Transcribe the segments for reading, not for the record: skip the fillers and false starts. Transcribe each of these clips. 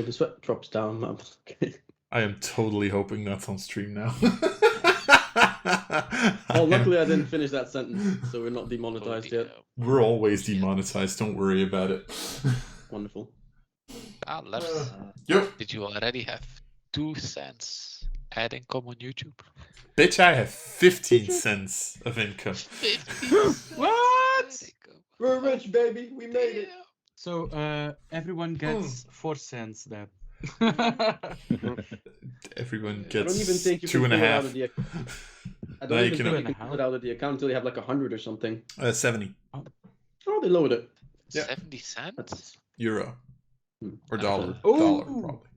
the sweat drops down. I am totally hoping that's on stream now. Well, luckily I didn't finish that sentence, so we're not demonetized yet. We're always demonetized, don't worry about it. Wonderful. Lars, Yep. did you already have 2 cents ad income on YouTube? Bitch, I have 15 cents of income. 15 What? We're rich, baby. We made it. So everyone gets 4 cents then. Everyone I don't even gets think you 2.5. can pull it out of the account. I No, don't you even can- think you can pull it out of the account until you have like 100 or something. 70 Oh, they lowered it. Yeah. 70 cents? That's euro or That's dollar. Ooh. Dollar, probably.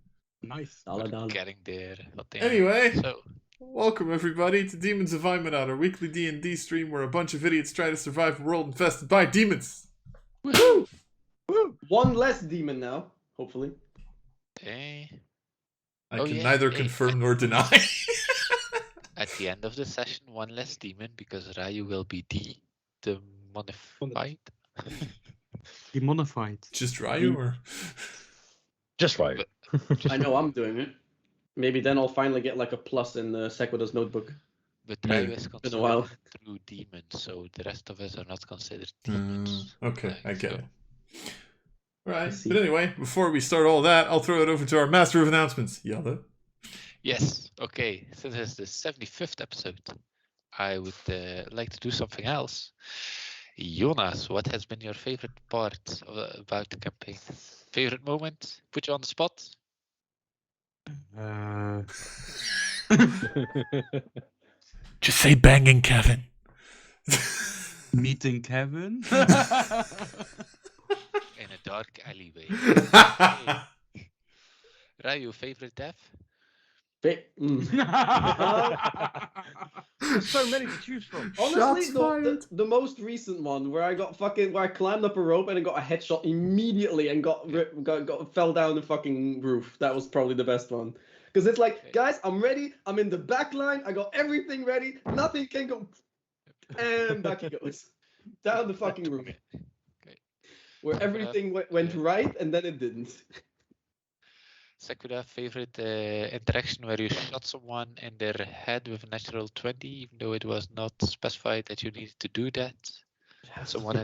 Nice. dollar. Getting there. Anyway. So, Welcome everybody to Demons of Aeminad, our weekly D&D stream where a bunch of idiots try to survive a world infested by demons. Woo! Woo! One less demon now, hopefully. eh, I Oh, can yeah. neither Hey, confirm nor deny. at the end of the session, 1 less demon because Ryu will be demonified. Demonified. Just Ryu or? Just right. I know I'm doing it. Maybe then I'll finally get like a plus in the Sequida's notebook. But Maybe. Ryu is Been a considered while. a true demon, so the rest of us are not considered demons. Okay, I get so- it. Right, see. but anyway, before we start all that, I'll throw it over to our master of announcements, Yella. Yes, okay. So this is the 75th episode. I would like to do something else. Jonas, what has been your favorite part about the campaign? Favorite moment? Put you on the spot? Just say banging, Kevin. Meeting Kevin. In a dark alleyway. Okay. Ryu, favorite death? There's There's so many to choose from. Honestly, Shots the, fired. the most recent one where I climbed up a rope and I got a headshot immediately and got fell down the fucking roof. That was probably the best one. Because it's like, Okay. guys, I'm ready. I'm in the back line. I got everything ready. Nothing can go. And back he goes. Down the fucking roof. Okay. Where everything went right and then it didn't. Sakura, favorite interaction where you shot someone in their head with a natural 20, even though it was not specified that you needed to do that? Someone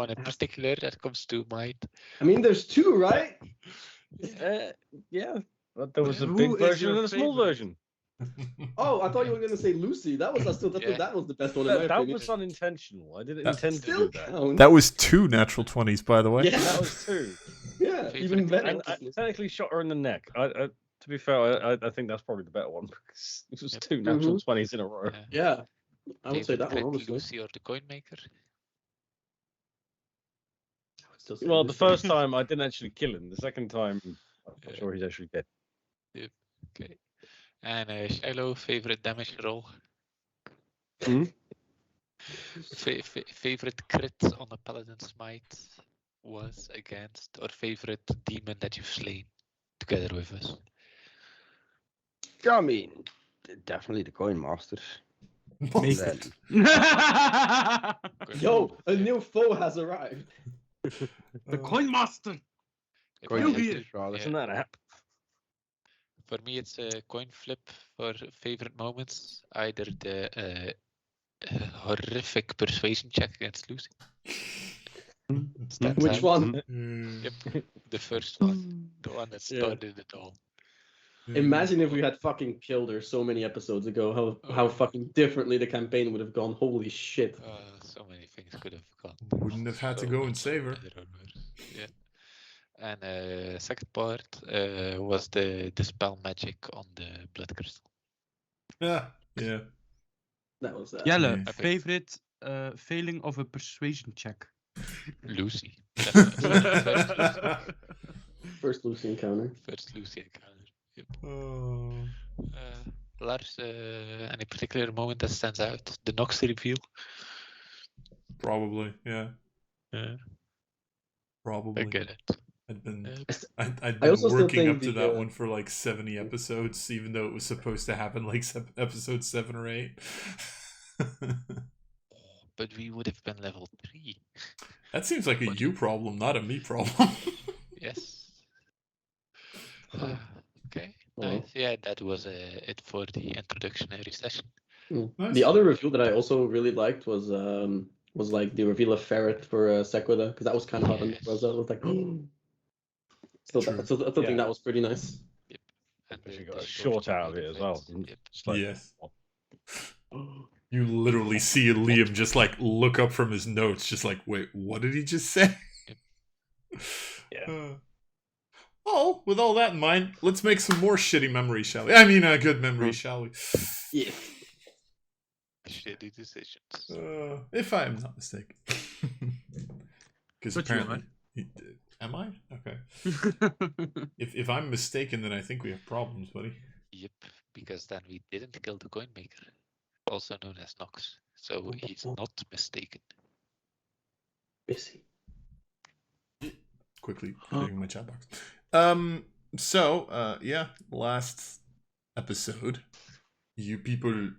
in particular that comes to mind? I mean, there's two, right? Yeah, but there was a Who big is version your and a small favorite? version. Oh, I thought you were going to say Lucy. That was Yeah. that was the best one in my That opinion. was unintentional. I didn't That intend to Still do that. counts. That was 2 natural 20s, by the way. Yeah. That was 2. Yeah, even better. And I technically shot her in the neck. To be fair, I think that's probably the better one because it was Yep. 2 natural 20s in a row. Yeah, I would say Favorite that one, crit, honestly. Lucy or the coin maker? I would still say Well, the Lucy. first time I didn't actually kill him. The second time, I'm Yeah. not sure he's actually dead. Okay. And Shiloh, favorite damage roll? Hmm? Favorite crit on a paladin smite was against, or favorite demon that you've slain together with us? I mean, definitely the Coin Master. Make Then, Yo, a new foe has arrived. The Coin Master. If Coin I You had here. to- Rather yeah, than that app. For me, it's a coin flip for favorite moments. Either the horrific persuasion check against Lucy. Stands Which out. one? Yep, the first one, the one that Yeah. started it all. Imagine if we had fucking killed her so many episodes ago. How fucking differently the campaign would have gone. Holy shit. So many things could have gone. Wouldn't have had to so go and much save her. better or worse. Yeah. And second part was the dispel magic on the blood crystal. Yeah, yeah. That was Jelle, Yeah. favorite failing of a persuasion check. Lucy. Definitely. first Lucy encounter. First Lucy encounter. Yep. Oh. Lars, any particular moment that stands out? The Nox reveal? Probably, yeah. Yeah, Probably. I get it. I'd been Yeah. I'd I been also still working think up to the, that one for like 70 episodes, even though it was supposed to happen like episode 7 or 8. But we would have been level 3. That seems like a But- you problem, not a me problem. Yes. Okay, Well. nice. Yeah, that was it for the introductionary session. Nice. The other reveal that I also really liked was like the reveal of Ferret for Sequida, because that was kind of hot on Yes. the was. I was like, still, True. I still think Yeah. that was pretty nice. Yep. And Because you the got a short out of made it as well. Yep. It's like, Yes. You literally see Liam just like look up from his notes, just like, wait, what did he just say? Yeah. Well, with all that in mind, let's make some more shitty memories, shall we? I mean, good memories, shall we? Yeah. Shitty decisions. If I am not mistaken. Because But you apparently, am I? Okay. If I'm mistaken, then I think we have problems, buddy. Yep, because then we didn't kill the coin maker, also known as Nox. So he's not mistaken. Busy. Quickly Huh. clearing my chat box. Yeah, last episode, you people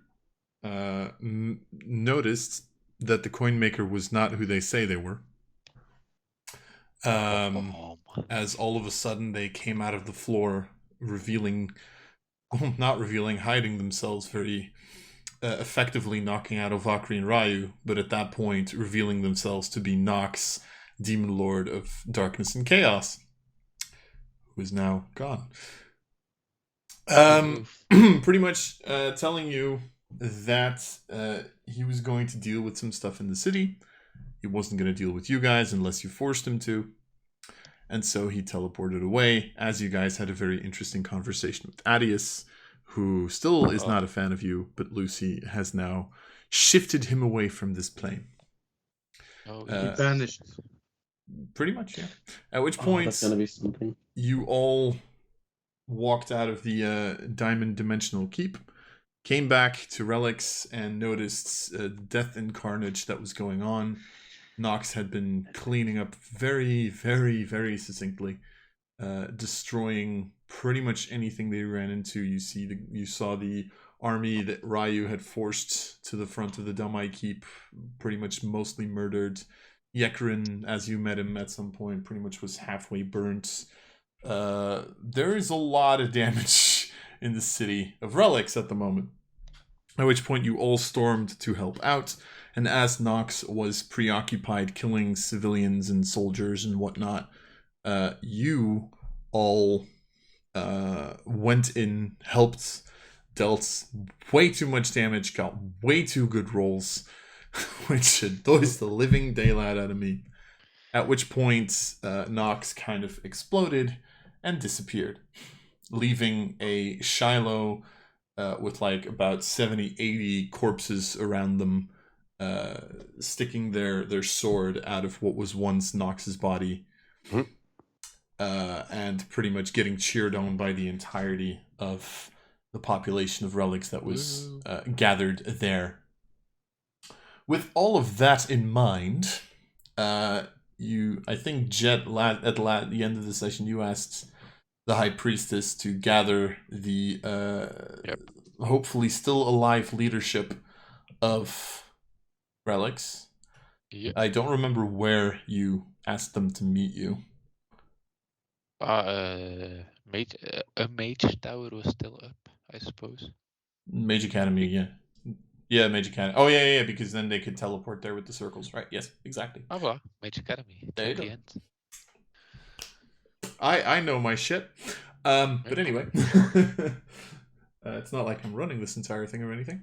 noticed that the coin maker was not who they say they were. As all of a sudden they came out of the floor, hiding themselves very effectively, knocking out Ovakri and Ryu, but at that point revealing themselves to be Nox, Demon Lord of Darkness and Chaos, who is now gone. Pretty much telling you that he was going to deal with some stuff in the city. He wasn't going to deal with you guys unless you forced him to. And so he teleported away, as you guys had a very interesting conversation with Adius, who still is not a fan of you, but Lucy has now shifted him away from this plane. He vanished. Pretty much, yeah. At which That's point, gonna be something. you all walked out of the Diamond Dimensional Keep, came back to Relics, and noticed death and carnage that was going on. Nox had been cleaning up very, very, very succinctly, destroying pretty much anything they ran into. You saw the army that Ryu had forced to the front of the Damai Keep, pretty much mostly murdered. Yekrin, as you met him at some point, pretty much was halfway burnt. There is a lot of damage in the city of Relics at the moment. At which point you all stormed to help out, and as Nox was preoccupied killing civilians and soldiers and whatnot, you all went in, helped, dealt way too much damage, got way too good rolls, which annoys the living daylight out of me. At which point, Nox kind of exploded and disappeared, leaving a Shiloh with like about 70, 80 corpses around them, sticking their sword out of what was once Nox's body, and pretty much getting cheered on by the entirety of the population of Relics that was gathered there. With all of that in mind, I think Jet, at the end of the session, you asked the High Priestess to gather the hopefully still alive leadership of Relics. Yep. I don't remember where you asked them to meet you. A mage tower was still up, I suppose. Mage Academy, yeah. Yeah, Mage Academy. Oh, yeah, because then they could teleport there with the circles, right? Yes, exactly. Ah, well, Mage Academy. There you At the go. end. I know my shit. But anyway. It's not like I'm running this entire thing or anything.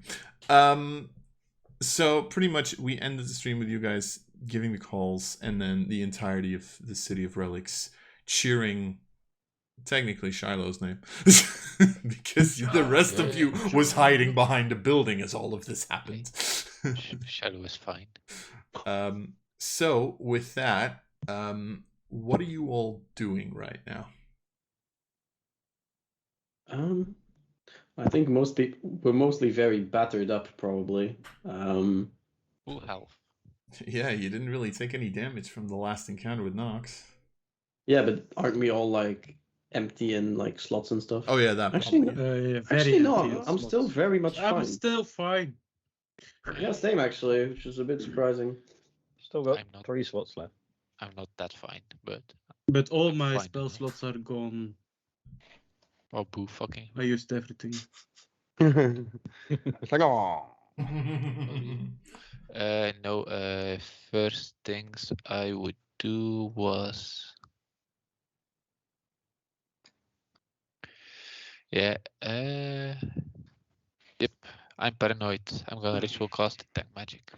So pretty much we ended the stream with you guys giving the calls, and then the entirety of the city of Relics cheering technically Shiloh's name because the rest of you was hiding behind a building as all of this happened. Shiloh is fine. So with that, what are you all doing right now? I think most people we're mostly very battered up, probably. Full health. Yeah, you didn't really take any damage from the last encounter with Nox. Yeah, but aren't we all like empty in like slots and stuff? Oh yeah, that Actually, probably. no. Very Actually, no. empty I'm still slots. very much I'm fine. still fine. Yeah, same actually, which is a bit surprising. Still got I'm not- 3 slots left. I'm not that fine, but But all I'm my fine spell enough. slots are gone. Oh, boo fucking. I used everything. It's like, oh. No, first things I would do was. Yeah, yep, I'm paranoid. I'm gonna ritual cast detect magic.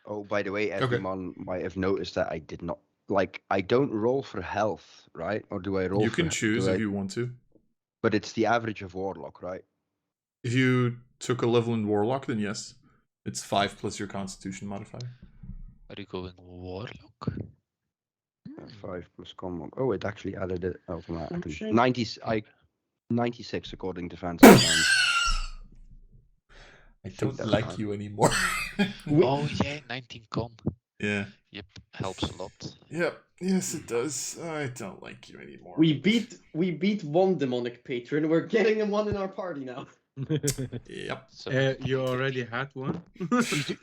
Oh, by the way, Okay. everyone might have noticed that I did not I don't roll for health, right? Or do I roll? You can for, choose do if I- you want to. But it's the average of warlock, right? If you took a level in Warlock, then yes. It's 5 plus your Constitution modifier. Are you going warlock? 5 plus common. Oh, it actually added it automatically. shit. 96 according to fancy times. I think don't that's like fine. you anymore. Oh yeah, 19 con. Yeah. Yep, helps a lot. Yep. Yes, it does. I don't like you anymore. We beat one demonic patron. We're getting one in our party now. Yep. So You already had one. You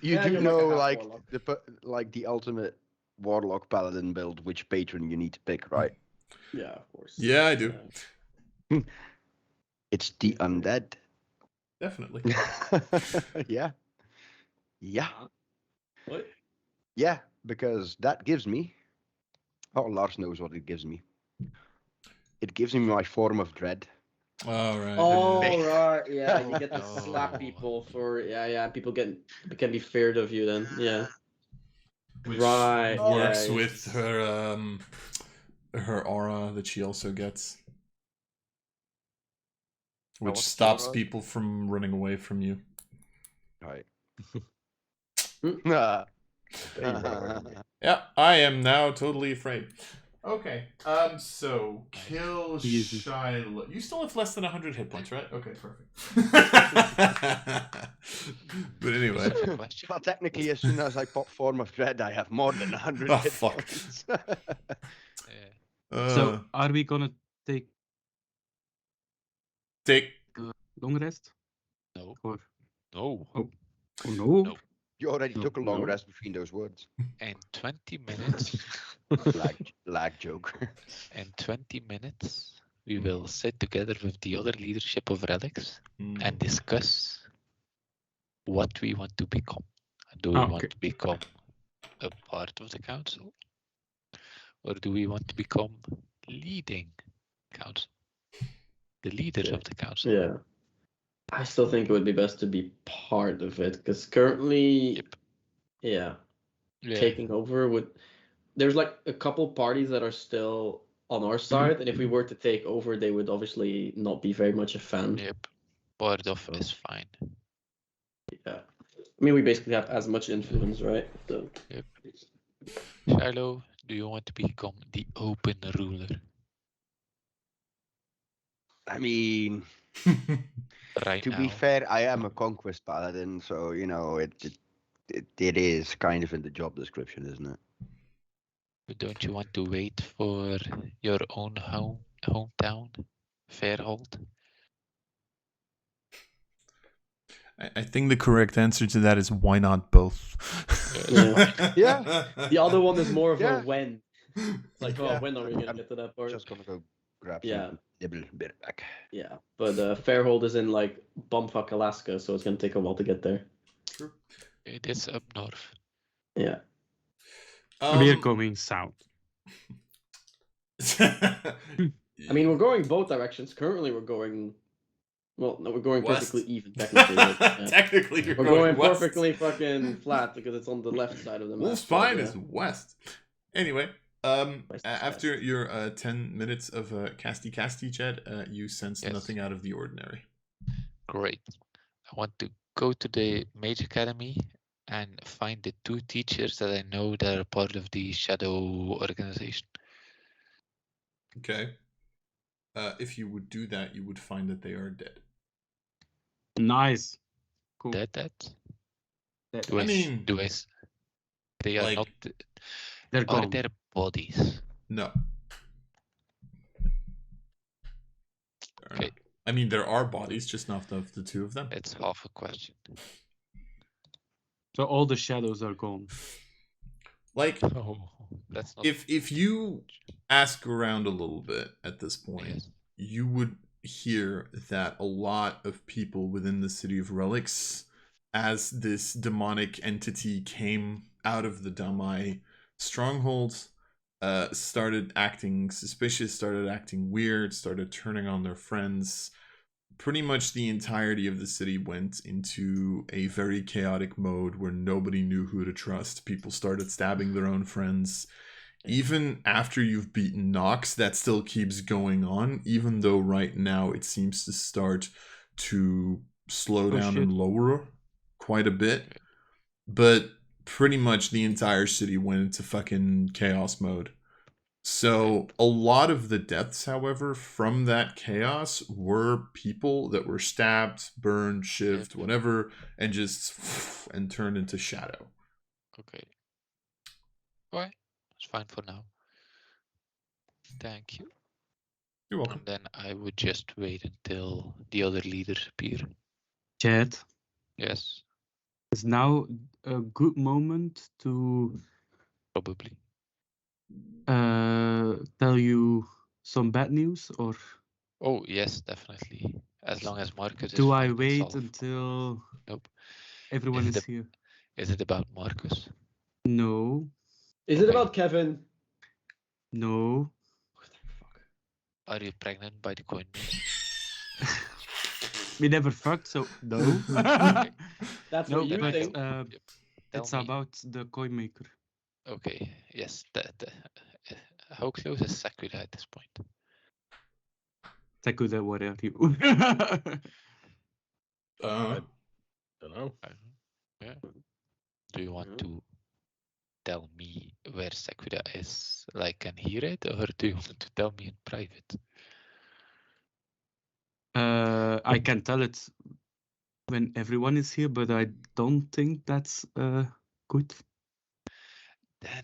Yeah, do you're know like a half the ultimate warlock paladin build, which patron you need to pick, right? Yeah, of course. Yeah, I do. It's the undead. Definitely. Yeah. Yeah. What? Yeah, because that gives me. Oh, Lars knows what it gives me. It gives me my form of dread. All right. Oh Yeah. right, yeah. You get to No. slap people for yeah. People can be feared of you then. Yeah. Which Right, works yeah, with it's- her aura that she also gets. Which what's the stops aura? people from running away from you. Right. Hmm. Yeah, I am now totally afraid. Okay, so kill Easy. Shiloh. You still have less than 100 hit points, right? Okay, perfect. But anyway. Such a question. Well, technically, as soon as I pop form of dread, I have more than 100 Oh, hit fuck. points. Yeah. So, are we gonna take Take. long rest? No. Or No. oh no? No. You already No, took a long no. rest between those words. In 20 minutes. Lag joke. In 20 minutes, we will sit together with the other leadership of Relics and discuss what we want to become. Do we Okay. want to become a part of the council? Or do we want to become leading council? The leaders of the council? Yeah. I still think it would be best to be part of it because currently, Yep. yeah, Yeah. taking over would. There's like a couple parties that are still on our side, and if we were to take over, they would obviously not be very much a fan. Yep. Part of So- is fine. Yeah. I mean, we basically have as much influence, right? So. Yep. Shiloh, do you want to become the open ruler? I mean, Right to now. be fair, I am a conquest paladin, so you know it is kind of in the job description, isn't it? But don't you want to wait for your own hometown, Fairhold? I think the correct answer to that is why not both? Yeah. Yeah. The other one is more of Yeah. a when. It's like, oh, Yeah. when are we gonna I'm get to that part? Just gonna go grab Yeah. some nibble a bit back. Yeah, but Fairhold is in like bumfuck Alaska, so it's gonna take a while to get there. It is up north. Yeah. We're going south. I mean, we're going both directions. Currently, we're going. Well, no, we're going West. perfectly even technically. but, yeah. Technically, you're We're going going west. perfectly fucking flat because it's on the left side of the map. Wolf's so, Spine yeah. is west. Anyway, West is after your 10 minutes of casty chat, you sense Yes. nothing out of the ordinary. Great. I want to go to the Mage Academy and find the 2 teachers that I know that are part of the Shadow organization. Okay. If you would do that, you would find that they are dead. Nice. Cool. That? That- Do I I, mean, do I they are like- not. They're Are gone. their bodies? No. They're Okay. not. I mean, there are bodies, just not of the 2 of them. It's half a question. So all the shadows are gone. Like, Oh, that's not. if you ask around a little bit at this point, Yes. you would hear that a lot of people within the city of Relics, as this demonic entity came out of the Damai strongholds, started acting suspicious, started acting weird, started turning on their friends. Pretty much the entirety of the city went into a very chaotic mode where nobody knew who to trust. People started stabbing their own friends. Even after you've beaten Nox, that still keeps going on, even though right now it seems to start to slow down and lower quite a bit. But pretty much the entire city went into fucking chaos mode. So a lot of the deaths, however, from that chaos were people that were stabbed, burned, shivved, whatever, and just and turned into shadow. Okay. Alright, that's fine for now. Thank you. You're welcome. And then I would just wait until the other leaders appear. Chad, Yes, is now a good moment to probably. tell you some bad news, or Oh, yes, definitely. As long as Marcus is do I fine, wait it's all until Nope. everyone Is is it here? Is it about Marcus? No, Is it Okay. about Kevin? no. Are you pregnant by the coin maker? We never fucked, so no. Okay. That's No, what you Then I think. don't. Yep. Tell it's me. about the coin maker. Okay. Yes. How close is Sakura at this point? Takuda, what are you? Don't know. I don't know. Yeah. Do you want to tell me where Sakura is, like, and hear it, or do you want to tell me in private? I can tell it when everyone is here, but I don't think that's good. Then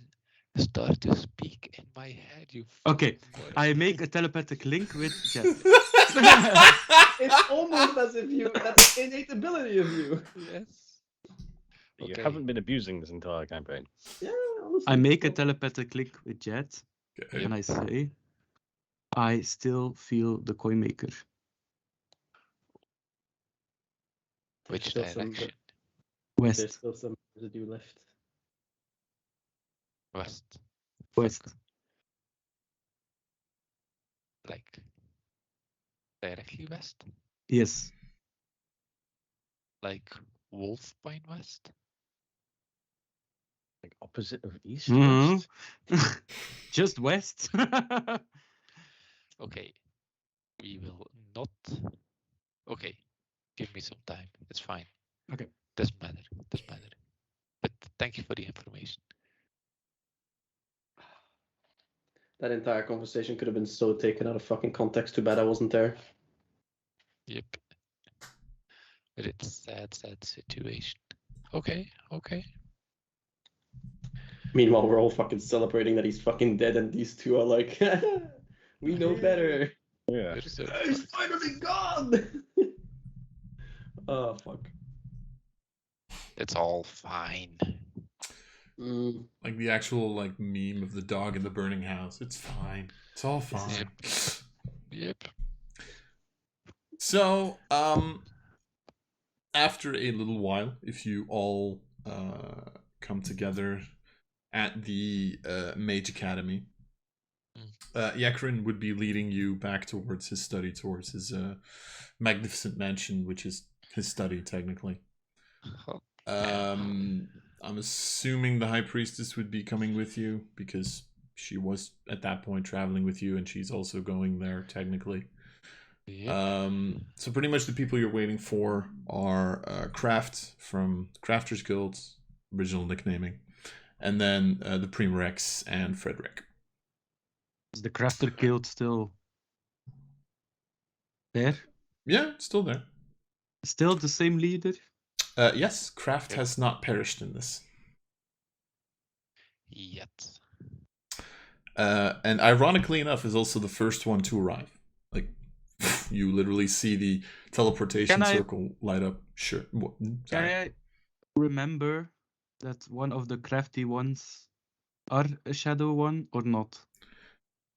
start to speak in my head, you Okay, fucking moron. I make a telepathic link with Jet. It's almost as if that's an innate ability of you. Yes. You Okay. haven't been abusing this entire campaign. Yeah, honestly. I make a telepathic link with Jet, Okay. and I say, I still feel the coin maker. Which Still some- direction? There's West, still some residue left. West. west. Fuck. Like directly west? Yes. Like Wolfpine West? Like opposite of east. Mhm. West? Just west. Okay. We will not. Okay. Give me some time. It's fine. Okay. Doesn't matter. Doesn't matter. But thank you for the information. That entire conversation could have been so taken out of fucking context. Too bad I wasn't there. Yep. But it's a sad situation. Okay. Okay. Meanwhile, we're all fucking celebrating that he's fucking dead, and these two are like, we know better. Yeah. We're so He's fine. finally gone. Oh fuck. It's all fine. Like the actual like meme of the dog in the burning house. It's fine. It's all fine. Yep. So, after a little while, if you all come together at the Mage Academy, Yakrin would be leading you back towards his study, towards his magnificent mansion, which is his study technically. I'm assuming the High Priestess would be coming with you because she was at that point traveling with you, and she's also going there technically. Yep. So pretty much the people you're waiting for are Kraft from Crafters Guild, original nicknaming, and then the Primarex and Frederick. Is the Crafter Guild still there? Yeah, still there. Still the same leader? Yes, Kraft has not perished in this. Yet. And ironically enough, is also the first one to arrive. Like, you literally see the teleportation circle light up. Sure. Can I remember that one of the crafty ones are a shadow one or not?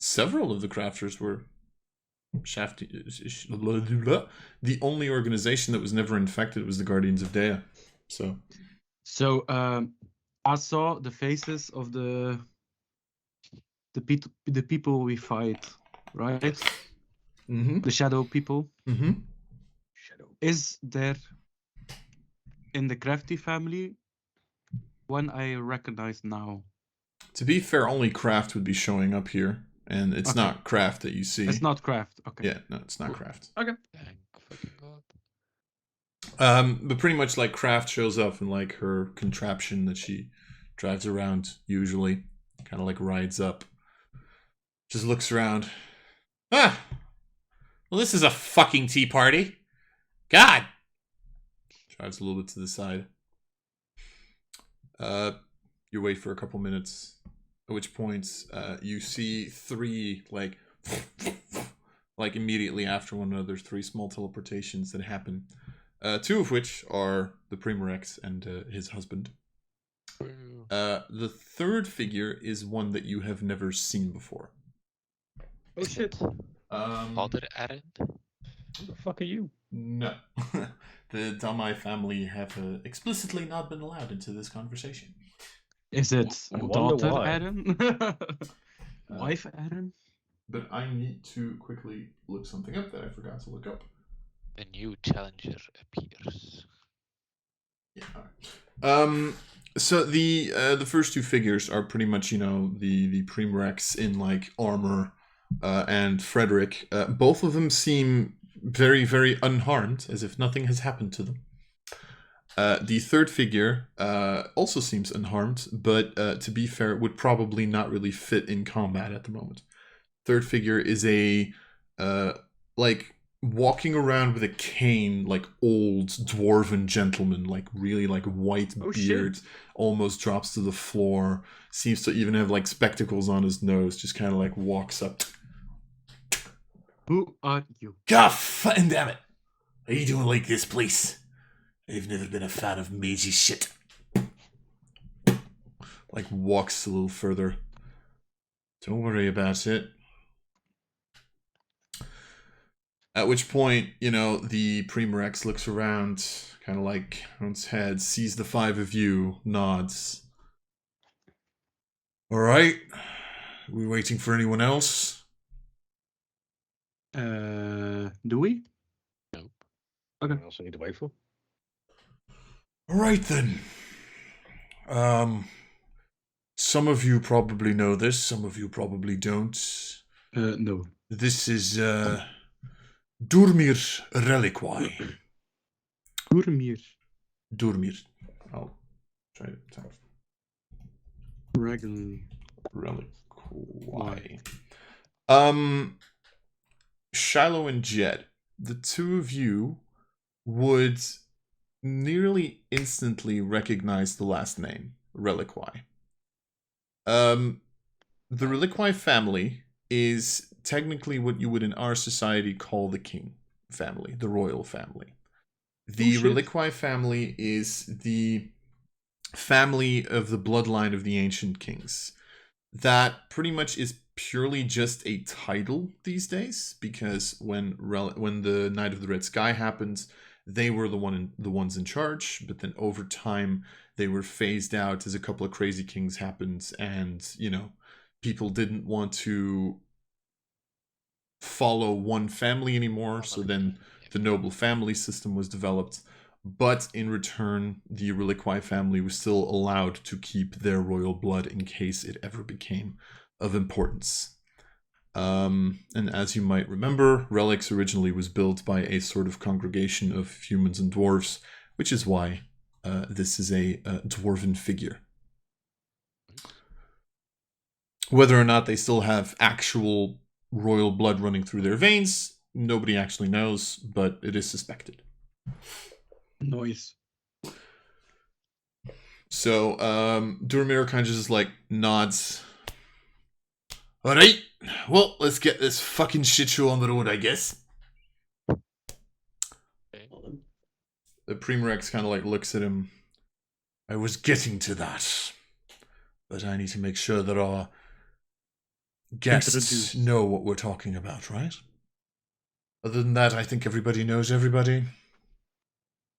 Several of the crafters were. The only organization that was never infected was the Guardians of Dea. So I saw the faces of the people we fight, right? mm-hmm. The shadow people. Mm-hmm. Is there in the Crafty family one I recognize now? To be fair, only Craft would be showing up here, and it's Okay. not Craft that you see. It's not Craft. Okay. Yeah, no, it's not Craft. Okay. Thank fucking God. But pretty much like Craft shows up in like her contraption that she drives around usually, kind of like rides up, just looks around. Ah, well, this is a fucking tea party. God. Drives a little bit to the side. You wait for a couple minutes, at which point you see three like immediately after one another, three small teleportations that happen. Two of which are the Primarex and his husband. The third figure is one that you have never seen before. Oh shit! Father Aaron? Who the fuck are you? No. The Damai family have explicitly not been allowed into this conversation. Is it I wonder daughter why. Aaron? Wife Aaron? But I need to quickly look something up that I forgot to look up. A new challenger appears. Yeah. So the first two figures are pretty much, you know, the Primarex in like armor, and Frederick. Both of them seem very, very unharmed, as if nothing has happened to them. The third figure also seems unharmed, but to be fair, would probably not really fit in combat at the moment. Third figure is a like walking around with a cane, like old dwarven gentleman, like really like white beard, almost drops to the floor. Seems to even have like spectacles on his nose. Just kind of like walks up. Who are you? God fucking damn it! How you doing like this, please? I've never been a fan of magey shit. Like walks a little further. Don't worry about it. At which point, you know, the Primarex looks around, kind of like on its head, sees the five of you, nods. All right. Are we waiting for anyone else? Do we? Nope. Okay. What else I need to wait for? All right then. Some of you probably know this. Some of you probably don't. No. This is Durmir Reliquae. Durmir. I'll try to type. Regularly. Reliquae. Shiloh and Jed, the two of you would nearly instantly recognize the last name, Reliquae. The Reliquae family is technically what you would in our society call the king family, the royal family. The Reliquae family is the family of the bloodline of the ancient kings. That pretty much is purely just a title these days, because when the Night of the Red Sky happened, they were the ones in charge, but then over time they were phased out as a couple of crazy kings happened, and you know, people didn't want to follow one family anymore, so then the noble family system was developed. But in return, the Reliquae family was still allowed to keep their royal blood in case it ever became of importance. And as you might remember, Relics originally was built by a sort of congregation of humans and dwarves, which is why this is a dwarven figure. Whether or not they still have actual royal blood running through their veins, nobody actually knows, but it is suspected. Noise. So, Durmir kind of just like nods. All right, well, let's get this fucking shit show on the road, I guess. Okay. The Primarex kind of like looks at him. I was getting to that, but I need to make sure that our guests know what we're talking about, right? Other than that, I think everybody knows everybody.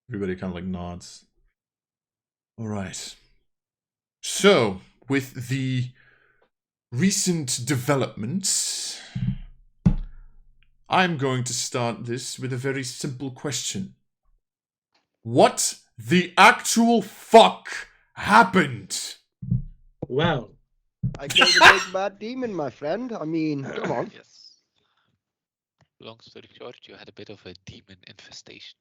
Everybody kind of like nods. All right. So, with the recent developments, I'm going to start this with a very simple question. What the actual fuck happened? Well, I killed a big bad demon, my friend. I mean, come on. Yes. Long story short, you had a bit of a demon infestation.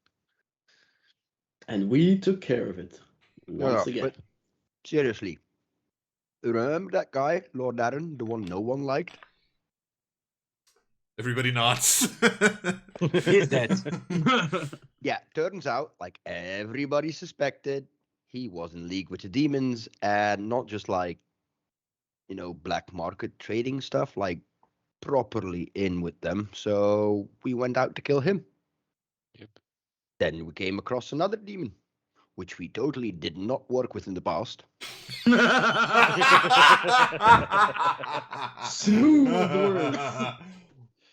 And we took care of it. Once No, again. but seriously, remember that guy, Lord Darren, the one no one liked? Everybody nods. He's dead. Yeah, turns out, like everybody suspected, he was in league with the demons, and not just like, you know, black market trading stuff, like properly in with them. So we went out to kill him. Yep. Then we came across another demon, which we totally did not work with in the past. Smooth words.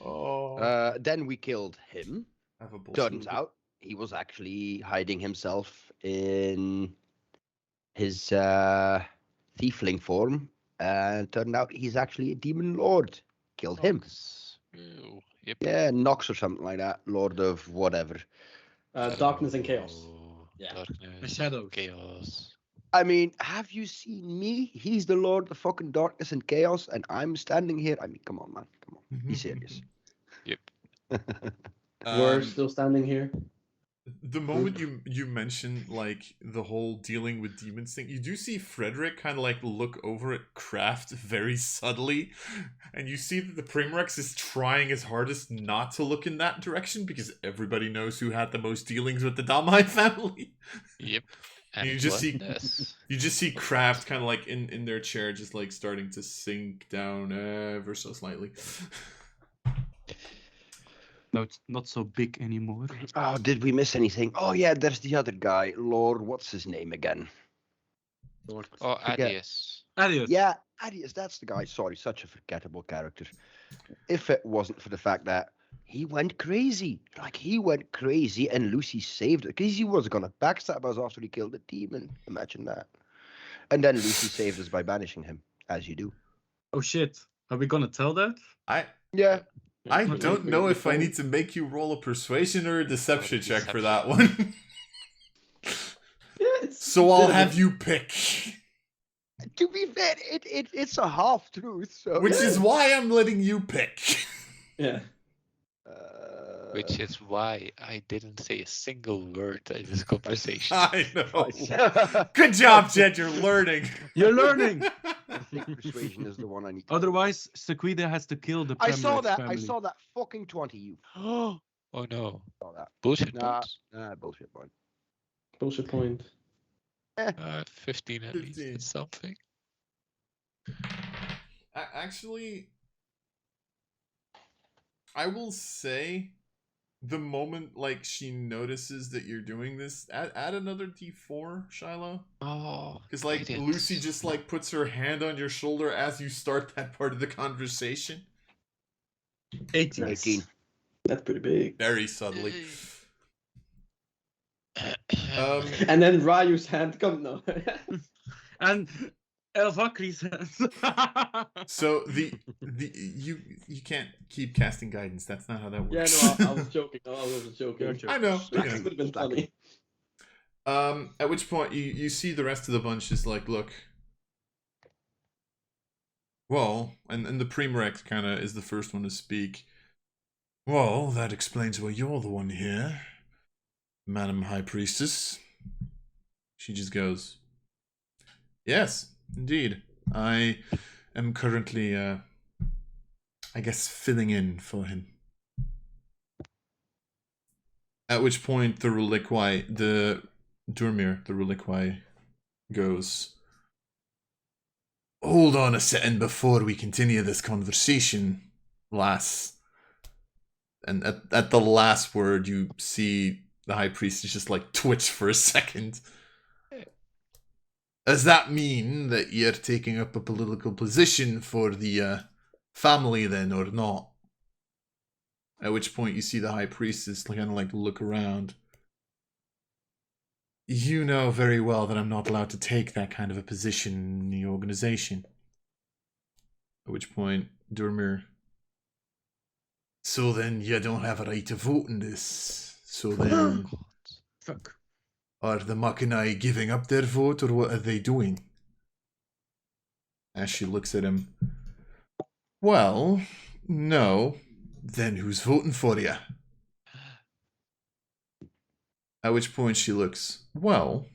Oh. Then we killed him. Have a Turns bullshit. out he was actually hiding himself in his tiefling form, and turned out he's actually a demon lord. Killed him. Nox. Ew. Yep. Yeah, Nox or something like that. Lord of whatever. Darkness and chaos. Shadow, Yeah. Darkness. Shadows. Chaos. I mean, have you seen me? He's the Lord of fucking darkness and chaos, and I'm standing here. I mean, come on, man. Come on. Be serious. Yep. We're Um, still standing here. the moment you mention like the whole dealing with demons thing, you do see Frederick kind of like look over at Kraft very subtly, and you see that the Primrex is trying his hardest not to look in that direction because everybody knows who had the most dealings with the Damai family. Yep. And You it just see- wasn't us. You just see Kraft kind of like in their chair, just like starting to sink down ever so slightly. No, it's not so big anymore. Oh, did we miss anything? Oh, yeah, there's the other guy. Lord, what's his name again? Oh, Forget- Adius. Adios. Yeah, Adius, that's the guy. Sorry, such a forgettable character. If it wasn't for the fact that he went crazy. Like, he went crazy and Lucy saved it. Because he was going to backstab us after he killed the demon. Imagine that. And then Lucy saved us by banishing him, as you do. Oh shit. Are we gonna tell that? Yeah. I Okay. don't know if I need to make you roll a persuasion or a deception check for deception. that one. Yeah, it's So I'll bit of have a- you pick. To be fair, it's a half truth. So Which is why I'm letting you pick. Yeah. Which is why I didn't say a single word in this conversation. I know. I Good job, Jed. You're learning. You're learning. think persuasion is the one I need. To Otherwise, Sequida has to kill the I saw Premrex that. family. I saw that fucking 20. You Oh no. saw that. Bullshit Nah. points. Bullshit point. Bullshit point. 15 at least. 15. It's something. Actually, I will say the moment like she notices that you're doing this, add another D4, Shiloh. Oh. Because like brilliant. Lucy just like puts her hand on your shoulder as you start that part of the conversation. 18. Nice. 18. That's pretty big. Very subtly. And then Ryu's hand comes. No. And Elvakri's hands. So the you can't keep casting guidance. That's not how that Yeah, works. no, I was joking. I was joking. You're joking. I know. It would have been funny. At which point you see the rest of the bunch is like, look. Well, and the Primrex kind of is the first one to speak. Well, that explains why you're the one here, Madam High Priestess. She just goes, yes, indeed. I am currently, I guess, filling in for him. At which point the Reliquai, the Durmir, the Reliquai, goes, hold on a second before we continue this conversation, lass. And at the last word, you see the High Priestess just like twitch for a second. Does that mean that you're taking up a political position for the family then, or not? At which point you see the High Priestess kind of like look around. You know very well that I'm not allowed to take that kind of a position in the organization. At which point, Durmir. So then you don't have a right to vote in this. So then, Fuck. are the Machinae giving up their vote, or what are they doing? As she looks at him. Well, no. Then who's voting for you? At which point she looks, well,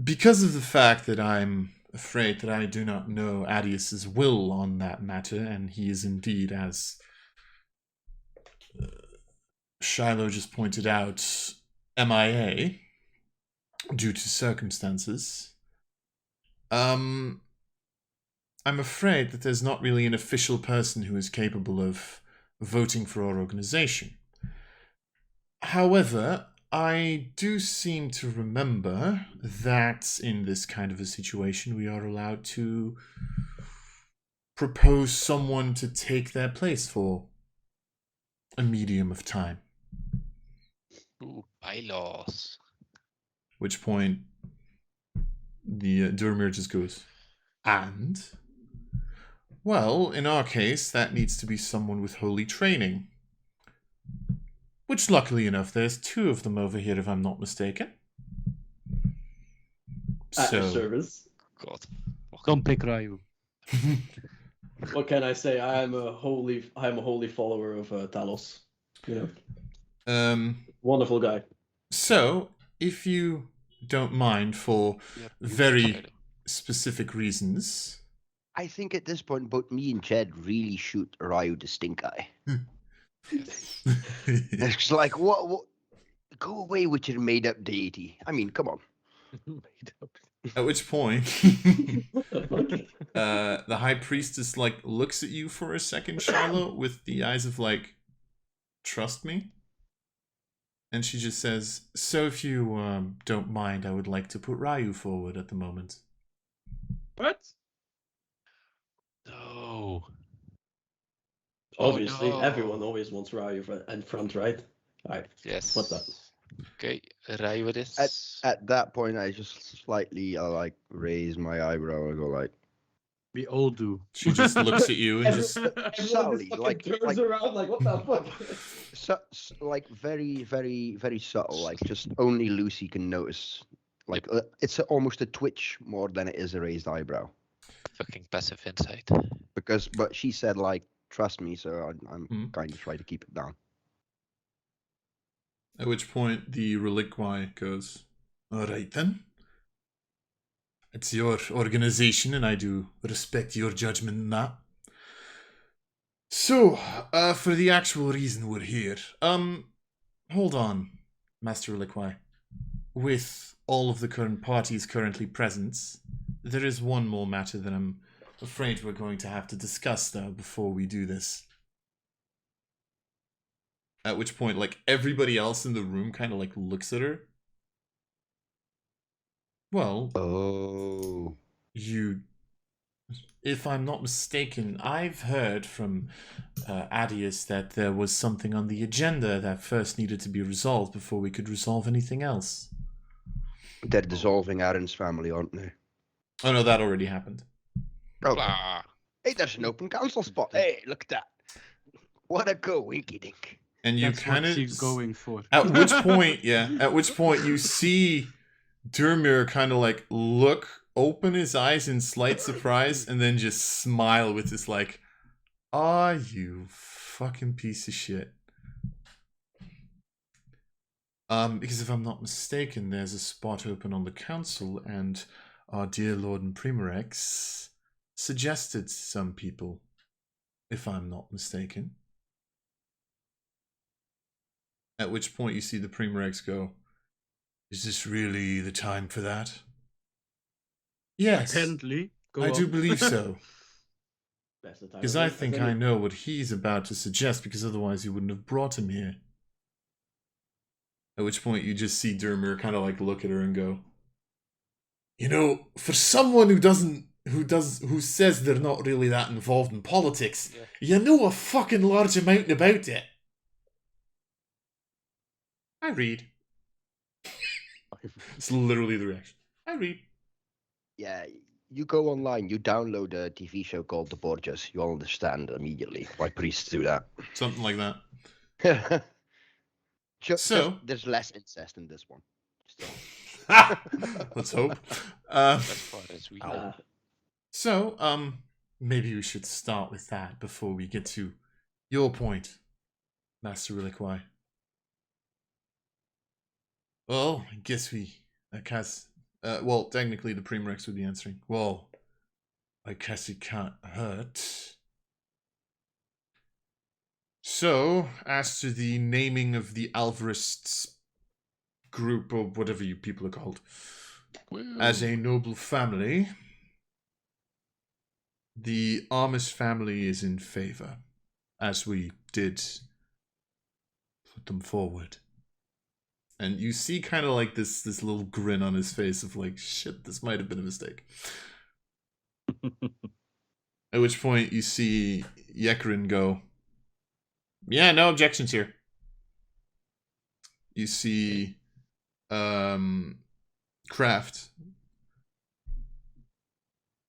because of the fact that I'm afraid that I do not know Adius's will on that matter, and he is indeed, as Shiloh just pointed out, MIA due to circumstances. I'm afraid that there's not really an official person who is capable of voting for our organization. However, I do seem to remember that in this kind of a situation, we are allowed to propose someone to take their place for a medium of time. Ooh, bylaws. Which point, the Durmir just goes, and? Well, in our case, that needs to be someone with holy training. Which, luckily enough, there's 2 of them over here, if I'm not mistaken. At your service. God. Don't pick Ryu. What can I say? I am a holy follower of Talos. You know, wonderful guy. So, if you don't mind, for Yeah, very specific reasons, I think at this point, both me and Jed really shoot Ryu the stink eye. Yes. It's like, what? Go away with your made-up deity. I mean, come on. Made up. at which point, the High Priestess like looks at you for a second, Shiloh, with the eyes of like, trust me. And she just says, so if you don't mind, I would like to put Ryu forward at the moment. What? No. Obviously, no. everyone always wants Ryu in front, right? Alright. Yes. What's that? Okay, Ryu it is. At that point, I just slightly like raise my eyebrow and go like, We all do. She just looks at you and just, Everyone Subtly, just fucking like- turns like- around like, what the fuck? like very, very, very subtle. Like just only Lucy can notice. Like it's almost a twitch more than it is a raised eyebrow. Fucking passive insight. But she said like, trust me, so I'm Mhm. kind of trying to keep it down. at which point the Reliquii goes, all right then. It's your organization and I do respect your judgment in that. So, for the actual reason we're here, hold on, Master Reliquii. With all of the current parties currently present, there is one more matter that I'm afraid we're going to have to discuss, though, before we do this. At which point, like, everybody else in the room kind of, like, looks at her. Well, Oh. if I'm not mistaken, I've heard from Adius that there was something on the agenda that first needed to be resolved before we could resolve anything else. They're dissolving Aaron's family, aren't they? Oh no, that already happened. Oh, Blah. hey, there's an open council spot. Hey, look at that. What a go, winky dink. And you That's kind what of she's going for. At which point, you see Durmir kind of like open his eyes in slight surprise, and then just smile with this like, "Ah, you fucking piece of shit." Because if I'm not mistaken, there's a spot open on the council, and our dear Lord and Primarex suggested some people, if I'm not mistaken. At which point you see the Primarex go, is this really the time for that? Yes, Apparently. Go I do on. believe so. That's the time Because of I it, think I know what he's about to suggest, because otherwise you wouldn't have brought him here. At which point you just see Durmir kind of like look at her and go, you know, for someone who doesn't who says they're not really that involved in politics, Yeah. you know a fucking large amount about it. I read. It's literally the reaction. I read. Yeah, you go online, you download a TV show called The Borgias. You'll understand immediately why priests do that. Something like that. Just, So- there's less incest in this one. Still. Let's hope. As far as we know. Uh, So, maybe we should start with that before we get to your point, Master Reliquai. Well, I guess well, technically the Primarex would be answering. Well, I guess it can't hurt. So, as to the naming of the Alvarists group, or whatever you people are called, as a noble family, the Armus family is in favor, as we did put them forward. And you see kind of like this little grin on his face of like, shit, this might have been a mistake. At which point you see Yekarin go, yeah, no objections here. You see Kraft.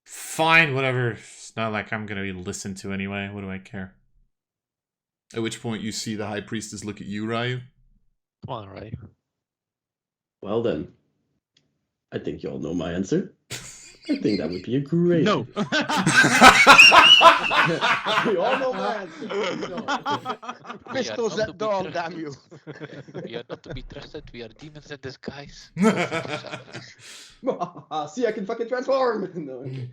Fine, whatever. It's not like I'm gonna be listened to anyway. What do I care? At which point you see the High Priestess look at you, Ryu. Come on, Ray. well then, I think you all know my answer. I think that would be a great. No. We all know my answer. No. Pistols not at to be dawn, trusted. damn you. We are not to be trusted. We are demons in disguise. See, I can fucking transform. No, okay.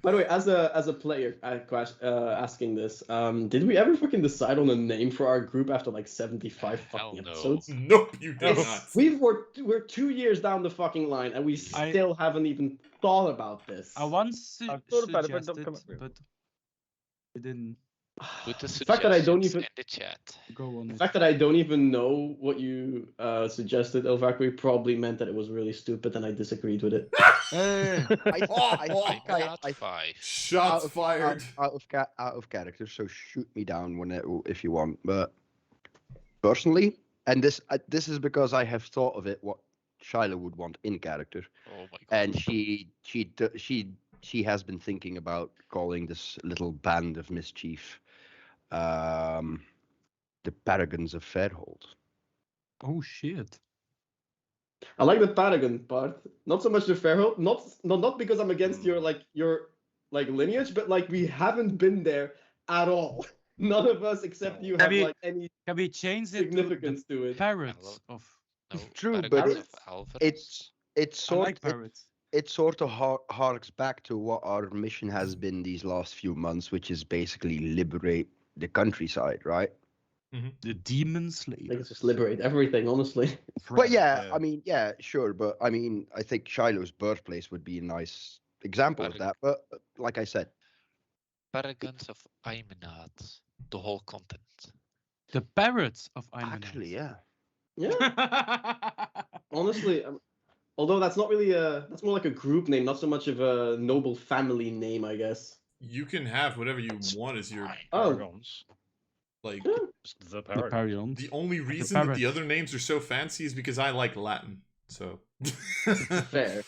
By the way, as a player, asking this, did we ever fucking decide on a name for our group after like 75 Hell fucking no. episodes? Nope, you did It's- not. we're 2 years down the fucking line, and we still haven't even thought about this. I once I've thought about it, but suggested, don't come up with it. but it didn't Put the The fact that I don't suggestions even in the chat. go on. the it. fact that I don't even know what you suggested, Elvakri, probably meant that it was really stupid, and I disagreed with it. Eh, I think Not I 5. Shots fired. out of character, so shoot me down if you want. But personally, and this is because I have thought of it, what Shiloh would want in character, Oh my god. and she has been thinking about calling this little band of mischief, the Paragons of Fairhold. oh shit. I like the Paragon part, not so much the Pharaoh. Not because I'm against your lineage, but like we haven't been there at all. None of us except you Can have we- like any Can we change it to significance to the it. parrots of? No, True, Paragons but of Alvarez. It's I sort like parrots. it sort of harks back to what our mission has been these last few months, which is basically liberate the countryside, right? The demon I slayer. think it's just liberate everything, honestly. But yeah, I mean, yeah, sure, but I mean, I think Shiloh's birthplace would be a nice example of that. But like I said, Paragons of Aeminad. The whole content. The parrots of Aeminad. actually, yeah. Yeah, honestly, although that's not really that's more like a group name, not so much of a noble family name, I guess. You can have whatever you want as your Oh. Paragons. like. Yeah. It's the The Paragons. Parions. The only reason that the parrots. other names are so fancy is because I like Latin. So Fair.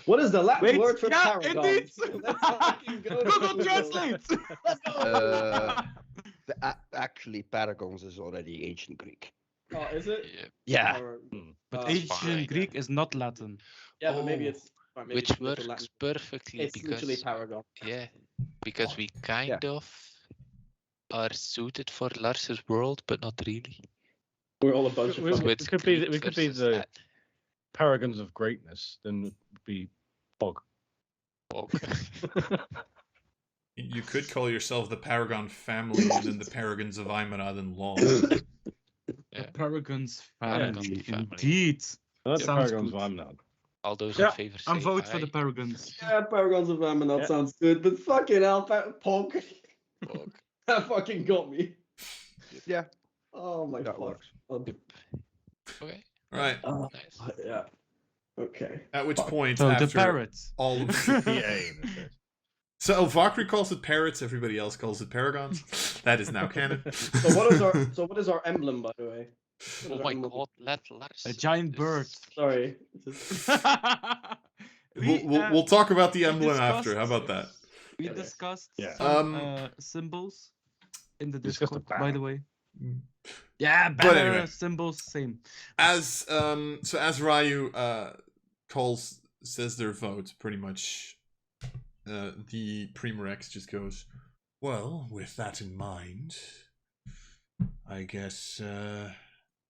What is the Latin Wait, word for yeah, paragon? indeed. Let's fucking go to Google Google. Translate. Let's go. Actually, Paragons is already ancient Greek. Oh, is it? Yeah. Yeah. Or- But That's ancient fine. Greek is not Latin. yeah, but maybe Oh, it's or maybe Which it's just a works Latin- perfectly It's literally because paragon. yeah, because we kind of are suited for Lars's world, but not really. We're all a bunch of We- fucking. we It's could be- Greek we could be versus the- Latin. Paragons of greatness, then would be Pog. you could call yourself the Paragon family and then the Paragons of Aeminad and Law. Yeah. Paragons Paragons family. family. Indeed. Not the Sounds Paragons good. of Aeminad. All those Yeah, in favor say I'm vote for aye. the Paragons. Yeah, Paragons of Aeminad Yeah. sounds good, but fucking hell, Pog. Pog. That fucking got me. Yeah, Oh my that fuck. works. Okay, Right. Oh, nice. yeah. Okay. At which point, So after the parrots. all of so Valkyrie calls it parrots, everybody else calls it paragons. That is now canon. So what is our emblem, by the way? What Oh is our my emblem? god, let us. A giant bird. Sorry. We'll talk about the emblem discussed- after. How about that? We Okay. discussed Yeah. some symbols in the Discussed a Discord, by the banner. way. Yeah, But banner anyway. symbols, same. As Ryu says their vote, pretty much the Primorex just goes, well, with that in mind, I guess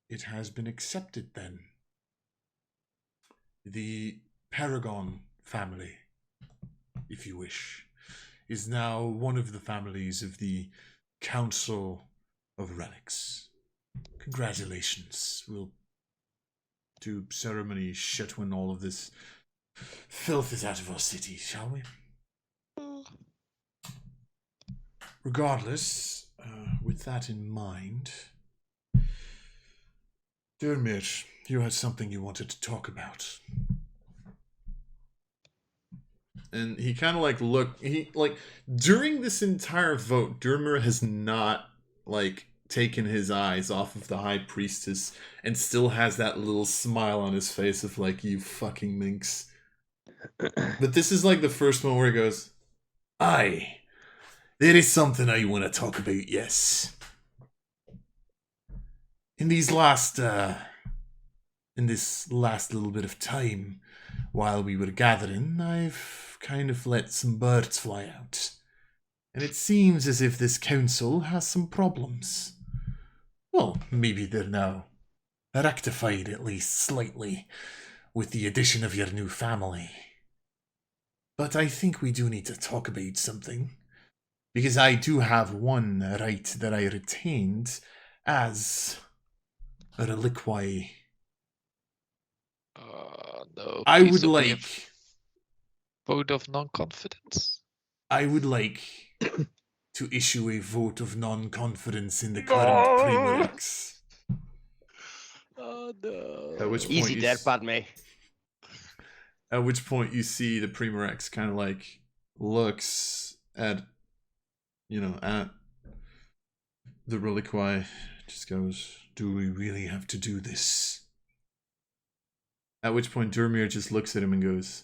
it has been accepted then. The Paragon family, if you wish, is now one of the families of the Council of Relics. Congratulations. We'll do ceremony shit when all of this filth is out of our city, shall we? Regardless, with that in mind, Dermir, you had something you wanted to talk about. And he kind of during this entire vote, Dermir has not taken his eyes off of the High Priestess and still has that little smile on his face of you fucking minx. But this is the first one where he goes, aye, there is something I want to talk about, yes. In this last little bit of time, while we were gathering, I've kind of let some birds fly out. And it seems as if this council has some problems. Well, maybe they're now rectified at least slightly with the addition of your new family. But I think we do need to talk about something. Because I do have one right that I retained as a reliquary. No. I please would don't be a like... vote of non-confidence. I would like to issue a vote of non-confidence in the current Primorex. Oh no. At which point Easy you there, Padme. At which point you see the Primorex kind of looks at, at the reliquary, just goes, do we really have to do this? At which point Dermir just looks at him and goes,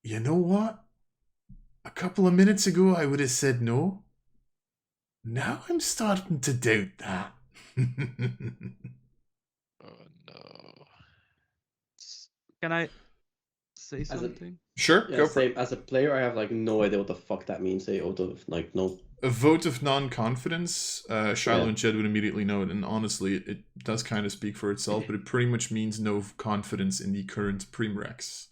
you know what? A couple of minutes ago I would have said no. Now I'm starting to doubt that. Oh no. Can I say something? Sure, Yeah, go for it. as a player, I have no idea what the fuck that means. No. A vote of non-confidence, Shiloh and Jed would immediately know it, and honestly, it does kind of speak for itself, but it pretty much means no confidence in the current Primorex.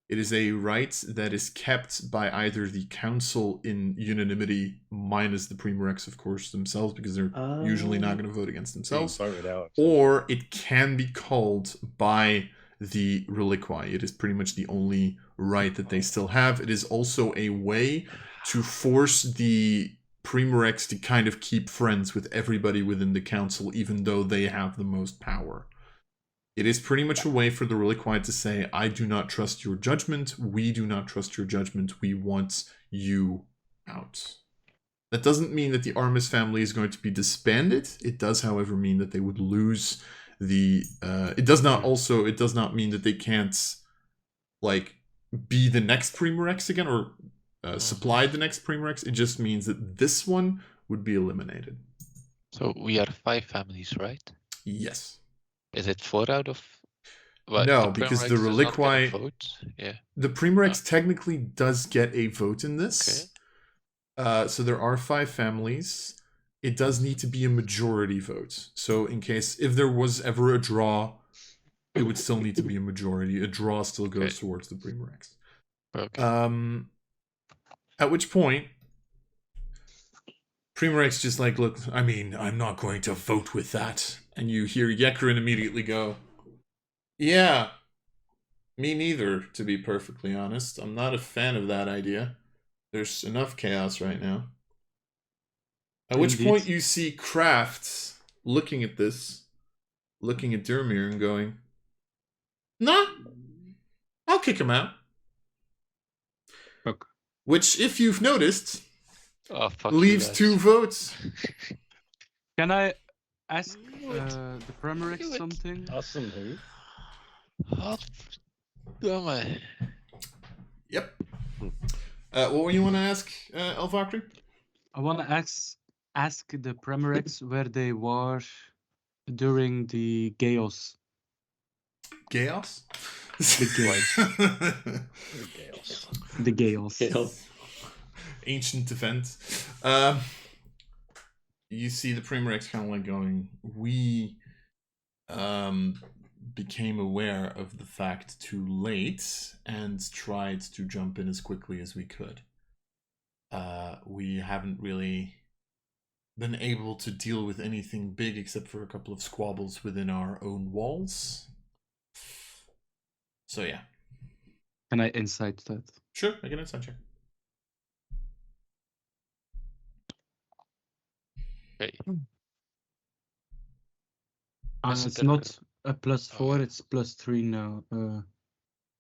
It is a right that is kept by either the council in unanimity, minus the Primorex, of course, themselves, because they're usually not going to vote against themselves, voted out. or it can be called by the reliquary. It is pretty much the only right that they still have. It is also a way to force the Primorex to kind of keep friends with everybody within the council, even though they have the most power. It is pretty much a way for the reliquary to say, I do not trust your judgment, we do not trust your judgment, we want you out. That doesn't mean that the Armis family is going to be disbanded. It does, however, mean that they would lose the... It does not mean that they can't, be the next Primorex again, or supply the next Primorex. It just means that this one would be eliminated. So we are 5 families, right? Yes. Is it 4 out of? No, because the reliquary... Yeah. The Primorex technically does get a vote in this. Okay. So there are 5 families. It does need to be a majority vote. So if there was ever a draw, it would still need to be a majority. A draw still goes towards the Primorex. Okay. At which point, Primorex just look, I mean, I'm not going to vote with that. And you hear Yekrin immediately go, yeah, me neither, to be perfectly honest. I'm not a fan of that idea. There's enough chaos right now. At which point you see Kraft looking at this, looking at Dermir and going, nah, I'll kick him out. Fuck. Which, if you've noticed, Oh, fuck leaves you, 2 votes. Can I ask Do it. the Primarex Do it. something? Awesome, who? Goddamme. Yep. What were you want to ask, Elvakri? I want to ask the Primarex where they were during the chaos. Chaos? The Gales. The chaos. Chaos. Ancient event. You see the Primarex kind of like going, we became aware of the fact too late and tried to jump in as quickly as we could. We haven't really been able to deal with anything big except for a couple of squabbles within our own walls. So yeah. Can I insight that? Sure, make an insight check. Okay. It's Mr. not a +4, yeah. it's +3 now.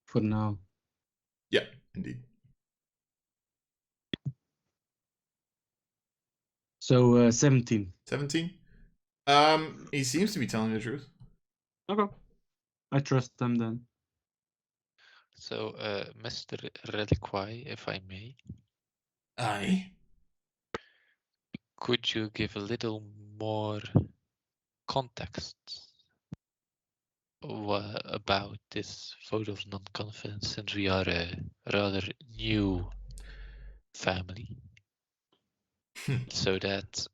For now. Yeah, indeed. So 17. 17. He seems to be telling the truth. Okay. I trust them then. So, Mr. Reliquai, if I may, Aye. could you give a little more context about this vote of non-confidence, since we are a rather new family? So that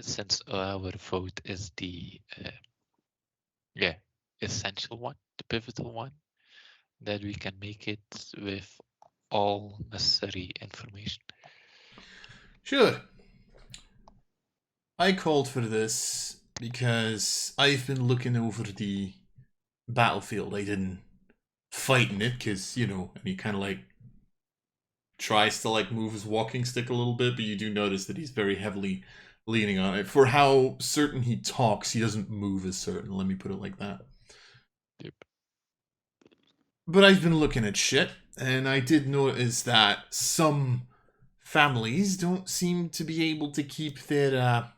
since our vote is the essential one, the pivotal one, that we can make it with all necessary information. Sure. I called for this because I've been looking over the battlefield. I didn't fight in it because, you know, and he kind of like tries to like move his walking stick a little bit, but you do notice that he's very heavily leaning on it. For how certain he talks, he doesn't move as certain. Let me put it like that. Yep. But I've been looking at shit, and I did notice that some families don't seem to be able to keep their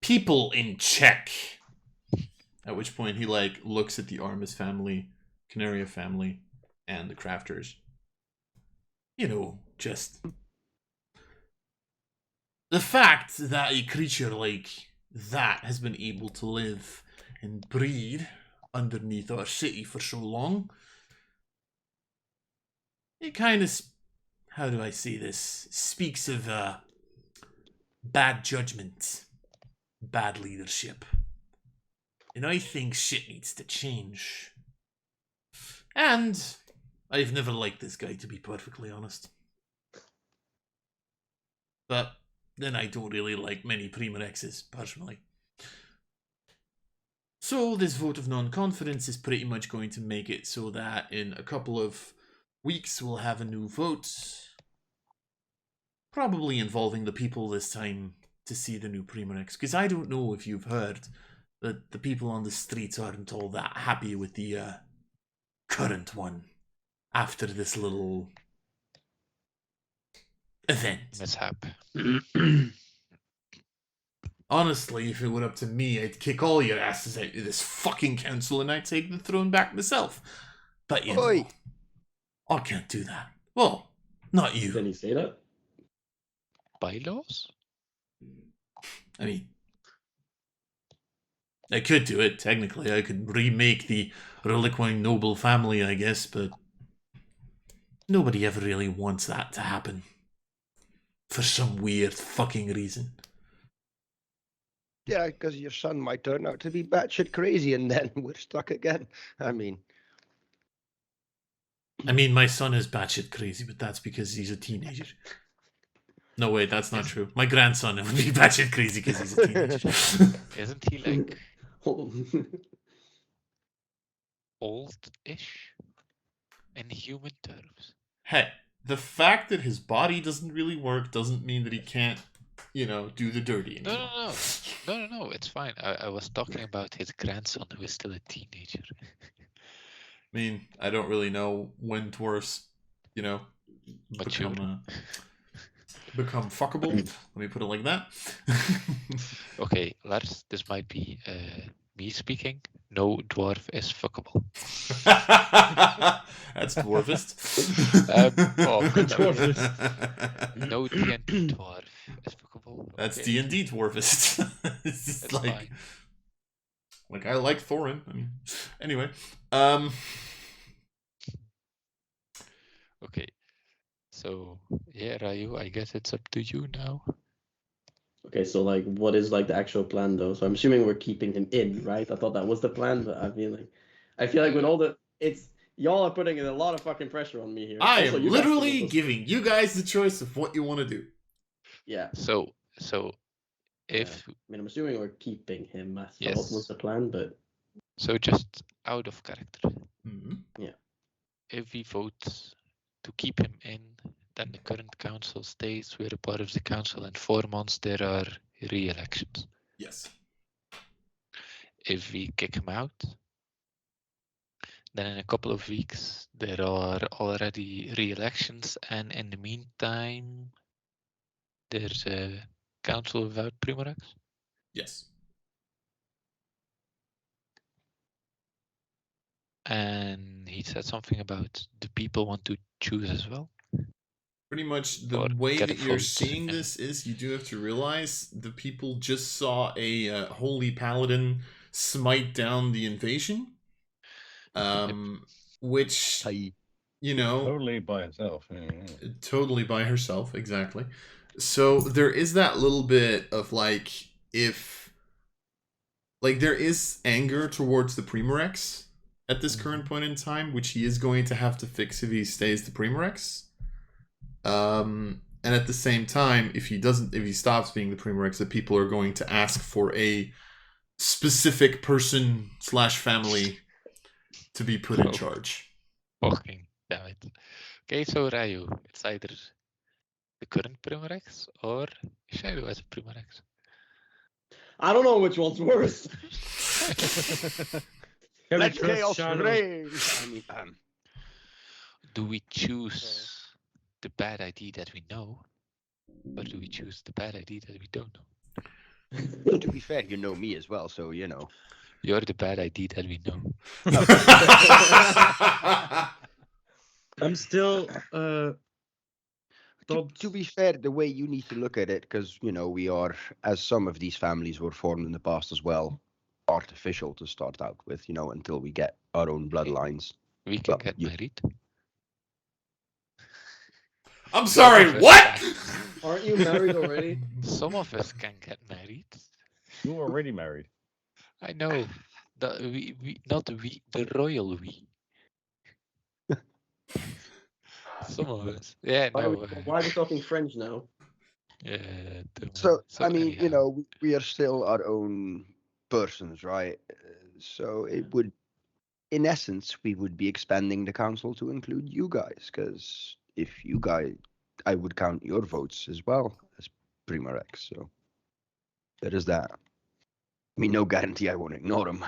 people in check. At which point he like looks at the Armis family, Canaria family, and the Crafters. You know, just the fact that a creature like that has been able to live and breed underneath our city for so long, it kind of, how do I say this, speaks of bad judgment, bad leadership. And I think shit needs to change. And I've never liked this guy, to be perfectly honest. But then I don't really like many Primarexes, personally. So this vote of non-confidence is pretty much going to make it so that in a couple of weeks we'll have a new vote. Probably involving the people this time to see the new Primarex. Because I don't know if you've heard that the people on the streets aren't all that happy with the current one after this little event. Mishap. Honestly, if it were up to me, I'd kick all your asses out of this fucking council and I'd take the throne back myself. But you Oi. know, I can't do that. Well, not you. Can he say that? Bylaws? I mean, I could do it, technically. I could remake the Reliquine noble family, I guess, but nobody ever really wants that to happen. For some weird fucking reason. Yeah, because your son might turn out to be batshit crazy, and then we're stuck again. I mean, my son is batshit crazy, but that's because he's a teenager. No, wait, that's not true. My grandson would be batshit crazy because he's a teenager. Isn't he like Hold on. old-ish in human terms? Hey, the fact that his body doesn't really work doesn't mean that he can't, you know, do the dirty anymore. No, it's fine. I was talking about his grandson who is still a teenager. I mean, I don't really know when dwarves, Mature. become fuckable. Let me put it like that. Okay, Lars, this might be me speaking. No dwarf is fuckable. That's dwarfist. No D&D dwarf is fuckable. That's Okay. D&D dwarfist. It's just That's like, fine. like I like Thorin. I mean, anyway. Okay. So yeah, Ryu, I guess it's up to you now. Okay, so like, what is like the actual plan though? So I'm assuming we're keeping him in, right? I thought that was the plan, but I feel like with all the, y'all are putting in a lot of fucking pressure on me here. I Also, am you guys can literally also- giving you guys the choice of what you want to do. Yeah. So if I mean, I'm assuming we're keeping him. I Yes. thought was the plan, but so, just out of character. Mhm. If we vote to keep him in, then the current council stays. We're a part of the council, and 4 months there are re-elections. Yes. If we kick him out, then in a couple of weeks there are already re-elections, and in the meantime there's a council without Primorax. Yes. And he said something about the people want to choose as well. Pretty much the Or way get a that you're vote, seeing yeah. this is you do have to realize the people just saw a holy paladin smite down the invasion. Which, Tight. Totally by itself. Yeah. totally by herself, exactly. So there is that little bit of like, if like there is anger towards the Primorex at this current point in time, which he is going to have to fix if he stays the Primorex. And at the same time, if he stops being the Primorex, that people are going to ask for a specific person / family to be put in charge. Fucking damn it. Okay, so Ryu, it's either the current Primorex or Shadow as a Primorex. I don't know which one's worse. Can we Let trust chaos Shadow? reign. I mean, Do we choose the bad ID that we know, or do we choose the bad ID that we don't know? to be fair, you know me as well, so you know. You're the bad ID that we know. I'm still To be fair, the way you need to look at it, because we are, as some of these families were formed in the past as well, artificial to start out with, until we get our own bloodlines. We can Well, get you- married. I'm sorry, Some of us what? can. Aren't you married already? Some of us can get married. You're already married. I know. Not we, the royal we. Some of us. Yeah, no. Why are we talking French now? Yeah. So, I mean, anyhow. we are still our own persons, right? So it would, in essence, we would be expanding the council to include you guys, because if you guys, I would count your votes as well as Primarex. So there is that. I mean, no guarantee I won't ignore them.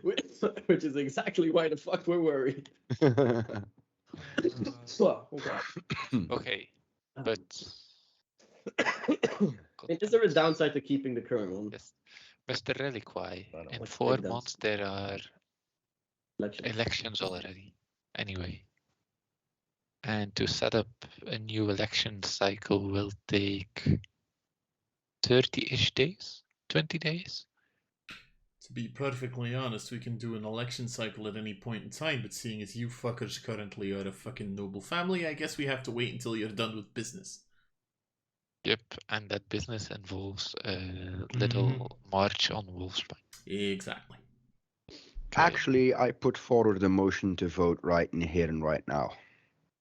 Which is exactly why the fuck we're worried. So, okay. Okay, but Is there a downside to keeping the current one? yes, Mr. Reliquai, I don't in like 4 that. months there are Elections. elections already. Anyway, and to set up a new election cycle will take 30-ish days, 20 days. To be perfectly honest, we can do an election cycle at any point in time, but seeing as you fuckers currently are a fucking noble family, I guess we have to wait until you're done with business. Yep, and that business involves a little march on Wolfspine. Exactly. Okay. Actually, I put forward a motion to vote right in here and right now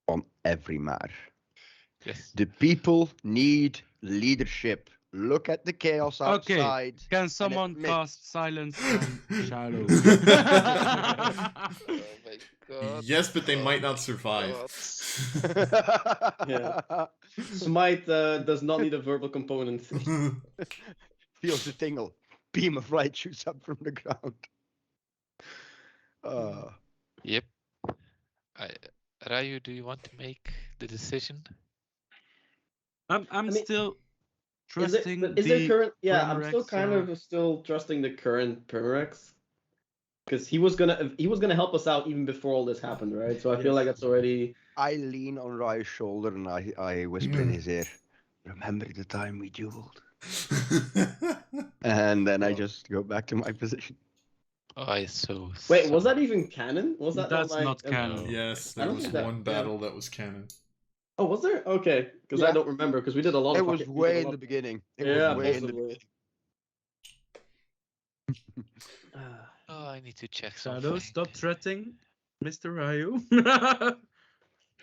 on every matter. Yes. The people need leadership. Look at the chaos Okay. outside. Can someone admit- cast silence on Shadow? Oh my god. Yes, but they Oh might my not survive. god. Yeah. Smite does not need a verbal component. Feels the tingle. Beam of light shoots up from the ground. Yep. Ryu, do you want to make the decision? I'm mean, still Is it? trusting But is there the current? Yeah, I'm still Primarex, kind of still trusting the current Primarex because he was gonna help us out even before all this happened, right? So I feel Yes. like that's already. I lean on Ryu's shoulder and I whisper in his ear, "Remember the time we dueled?" And then I just go back to my position. Oh, I so. Wait, was that sorry. even canon? Was that That's like, not canon. No. Yes, I there don't was think that- one yeah. battle that was canon. Oh, was there? Okay, because I Yeah. don't remember because we did a lot It of. was fucking- we did way a in lot- the beginning. It Yeah, was way in the possibly. Oh, I need to check Shadow, something. stop threatening Mr. Ryu. I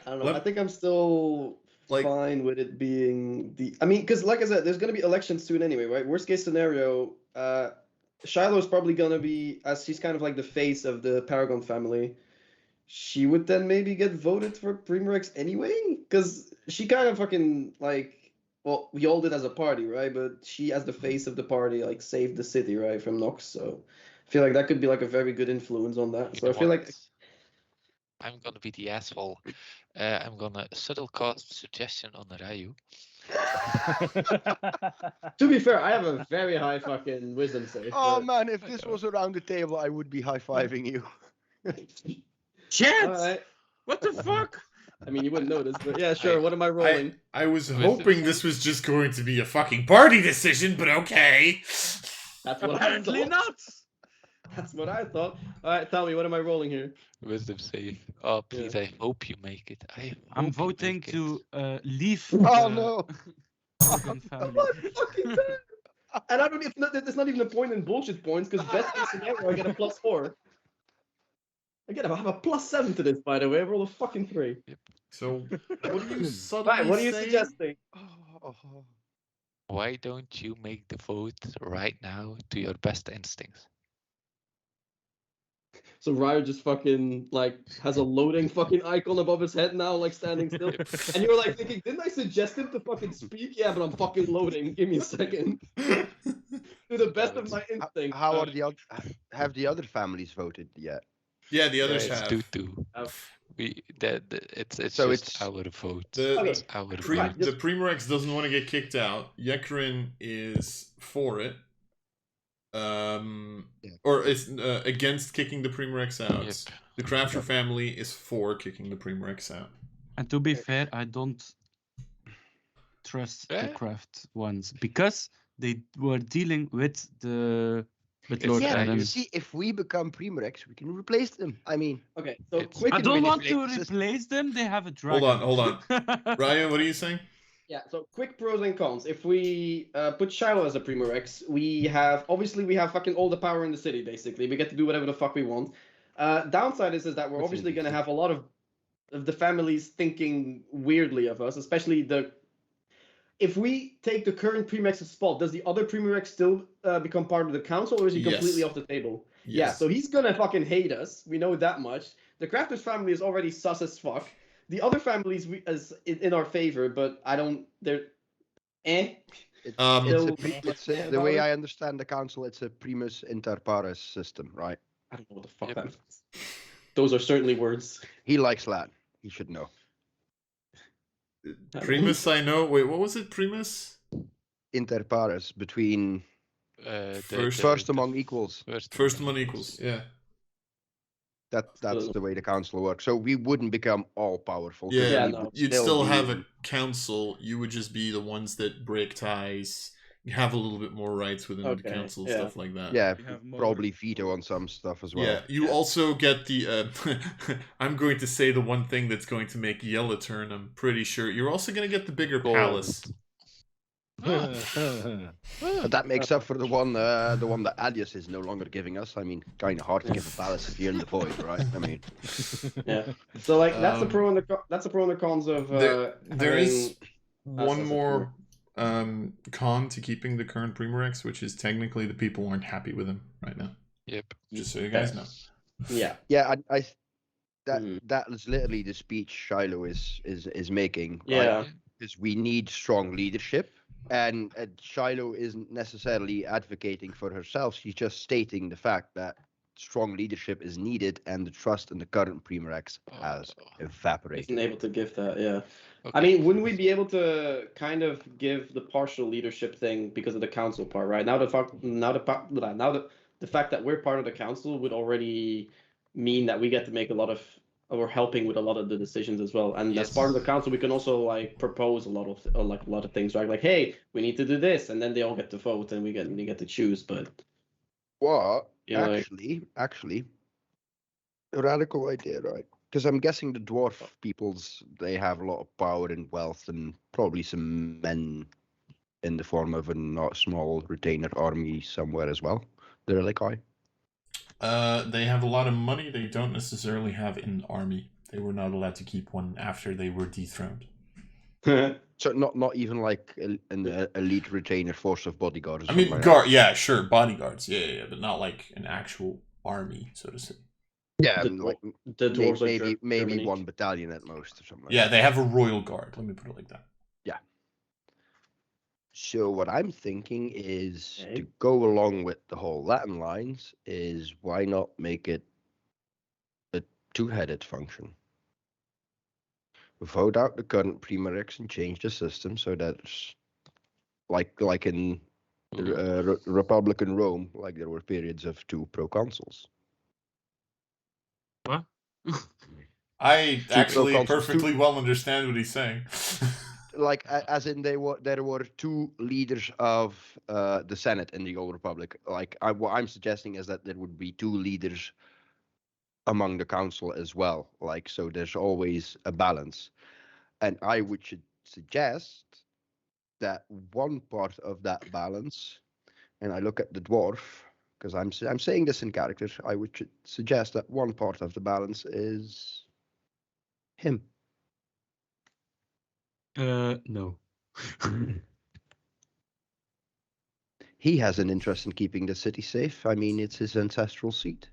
don't know. Let- I think I'm still Like- fine with it being the. I mean, because like I said, there's gonna be elections soon anyway, right? Worst case scenario, Shiloh's probably gonna be, as she's kind of like the face of the Paragon family. She would then maybe get voted for Primarex anyway, because she kind of fucking like. Well, we all did as a party, right? But she, as the face of the party, like saved the city, right, from Nox. So I feel like that could be like a very good influence on that. You So I know feel like what? I'm gonna be the asshole. I'm gonna subtle cast suggestion on Ryu. to be fair, I have a very high fucking wisdom save. Oh but- man, if this was around the table, I would be high-fiving you. Shit! Alright. What the fuck? I mean, you wouldn't notice, but yeah, sure. What am I rolling? I was Wisdom hoping save. this was just going to be a fucking party decision, but okay. That's what I Apparently thought. not. That's what I thought. All right, tell me, what am I rolling here? Wisdom save. Oh, please, I hope you make it. I'm hope you voting make it. to leave Oh the no! Paragon family. What fucking time? And I don't. There's not even a point in bullshit points because best case scenario, I get a +4. I have a +7 to this, by the way. I rolled a fucking 3. So, what are you suddenly Right, what are you saying? suggesting? Why don't you make the vote right now to your best instincts? So Ryu just fucking like has a loading fucking icon above his head now, like standing still. And you're like thinking, didn't I suggest him to fucking speak? Yeah, but I'm fucking loading. Give me a second. To the best of my instincts. How are the other? Have the other families voted yet? Yeah, the Yeah, others it's have. 2-2. Oh. It's So just it's- our vote. The- Okay. It's our Prim- vote. the Primarex doesn't want to get kicked out. Yekrin is for it. Or it's against kicking the Primarex out. Yep. The Crafter family is for kicking the Primarex out. And to be fair, I don't trust the Eh? craft ones because they were dealing with It's Lord Yeah, Aaron. you see, if we become Primarex, we can replace them. I mean, Okay, so It's- quick I and don't really- want to replace- replace them. They have a Hold dragon. on. Ryan, what are you saying? Yeah, so quick pros and cons. If we put Shiloh as a Primarex, we have fucking all the power in the city, basically. We get to do whatever the fuck we want. Downside is that we're That's obviously going to interesting. have a lot of the families thinking weirdly of us, especially if we take the current Primarex's spot, does the other Primarex still become part of the council, or is he Yes. completely off the table? Yeah, Yes. so he's gonna fucking hate us. We know that much. The Crafters family is already sus as fuck. The other families is in our favor, but I don't. They're eh. it's, Still it's yeah, the way about it. I understand the council. It's a primus inter pares system, right? I don't know what the fuck Yep. that means. Those are certainly words. He likes Latin. He should know. Primus, I know. Wait, what was it? Primus? Inter pares, between First among equals. First among equals. Yeah. That's the way the council works. So we wouldn't become all powerful. 'cause Yeah, Yeah, we no. would you'd still be- have a council. You would just be the ones that break ties. You have a little bit more rights within the Okay, council, yeah. stuff like that. Yeah, We have more- probably veto on some stuff as well. Yeah, you also get the. I'm going to say the one thing that's going to make Yella turn. I'm pretty sure you're also going to get the bigger Gold. palace. But that makes up for the one that Alias is no longer giving us. I mean, kind of hard to give a palace if you're in the void, right? I mean, Yeah. So like that's the Um, pro and that's the pro and the cons of. There is having us one as a more con to keeping the current Primarex, which is technically the people aren't happy with him right now. Yep. Just so you guys know. Yeah. yeah, that Mhm. that is literally the speech Shiloh is making. right? Yeah. Because we need strong leadership, and Shiloh isn't necessarily advocating for herself. She's just stating the fact that strong leadership is needed, and the trust in the current Premier X has evaporated. Isn't able to give that, yeah. Okay. I mean, wouldn't we be able to kind of give the partial leadership thing because of the council part, right? Now the fact that we're part of the council would already mean that we get to make a lot of, or helping with a lot of the decisions as well. And as part of the Yes. council, we can also like propose a lot of things, right? Like, hey, we need to do this, and then they all get to vote, and we get to choose. But What? you know, like, Actually, a radical idea, right? Because I'm guessing the dwarf peoples, they have a lot of power and wealth, and probably some men in the form of a not small retainer army somewhere as well. The Relici. They have a lot of money. They don't necessarily have an army. They were not allowed to keep one after they were dethroned. So not even like an elite retainer force of bodyguards. I mean, yeah, sure, bodyguards, yeah, but not like an actual army, so to say. Yeah, the, like the dwarves are maybe Germany. one battalion at most or something. Like Yeah, that. they have a royal guard. Let me put it like that. Yeah. So what I'm thinking is Okay. to go along with the whole Latin lines is why not make it a two-headed function? Vote out the current Premier X and change the system so that it's like in the Republican Rome, like there were periods of 2 proconsuls. What? I actually proconsuls, perfectly well understand what he's saying. Like as in there were 2 leaders of the Senate in the old Republic. Like what I'm suggesting is that there would be 2 leaders among the council as well. Like so, there's always a balance, and I would suggest that one part of that balance, and I look at the dwarf because I'm saying this in character. I would suggest that one part of the balance is him. No. He has an interest in keeping the city safe. I mean, it's his ancestral seat.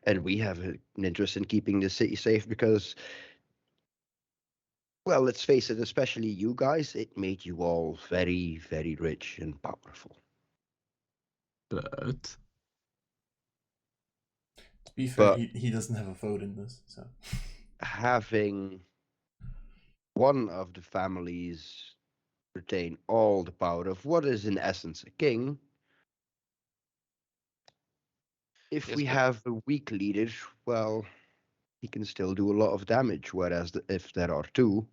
And we have an interest in keeping the city safe because, well, let's face it, especially you guys, it made you all very, very rich and powerful. But To be fair, But- he doesn't have a vote in this, so. Having one of the families retain all the power of what is in essence a king, if Yes, we but- have a weak leader, well, he can still do a lot of damage, whereas if there are 2,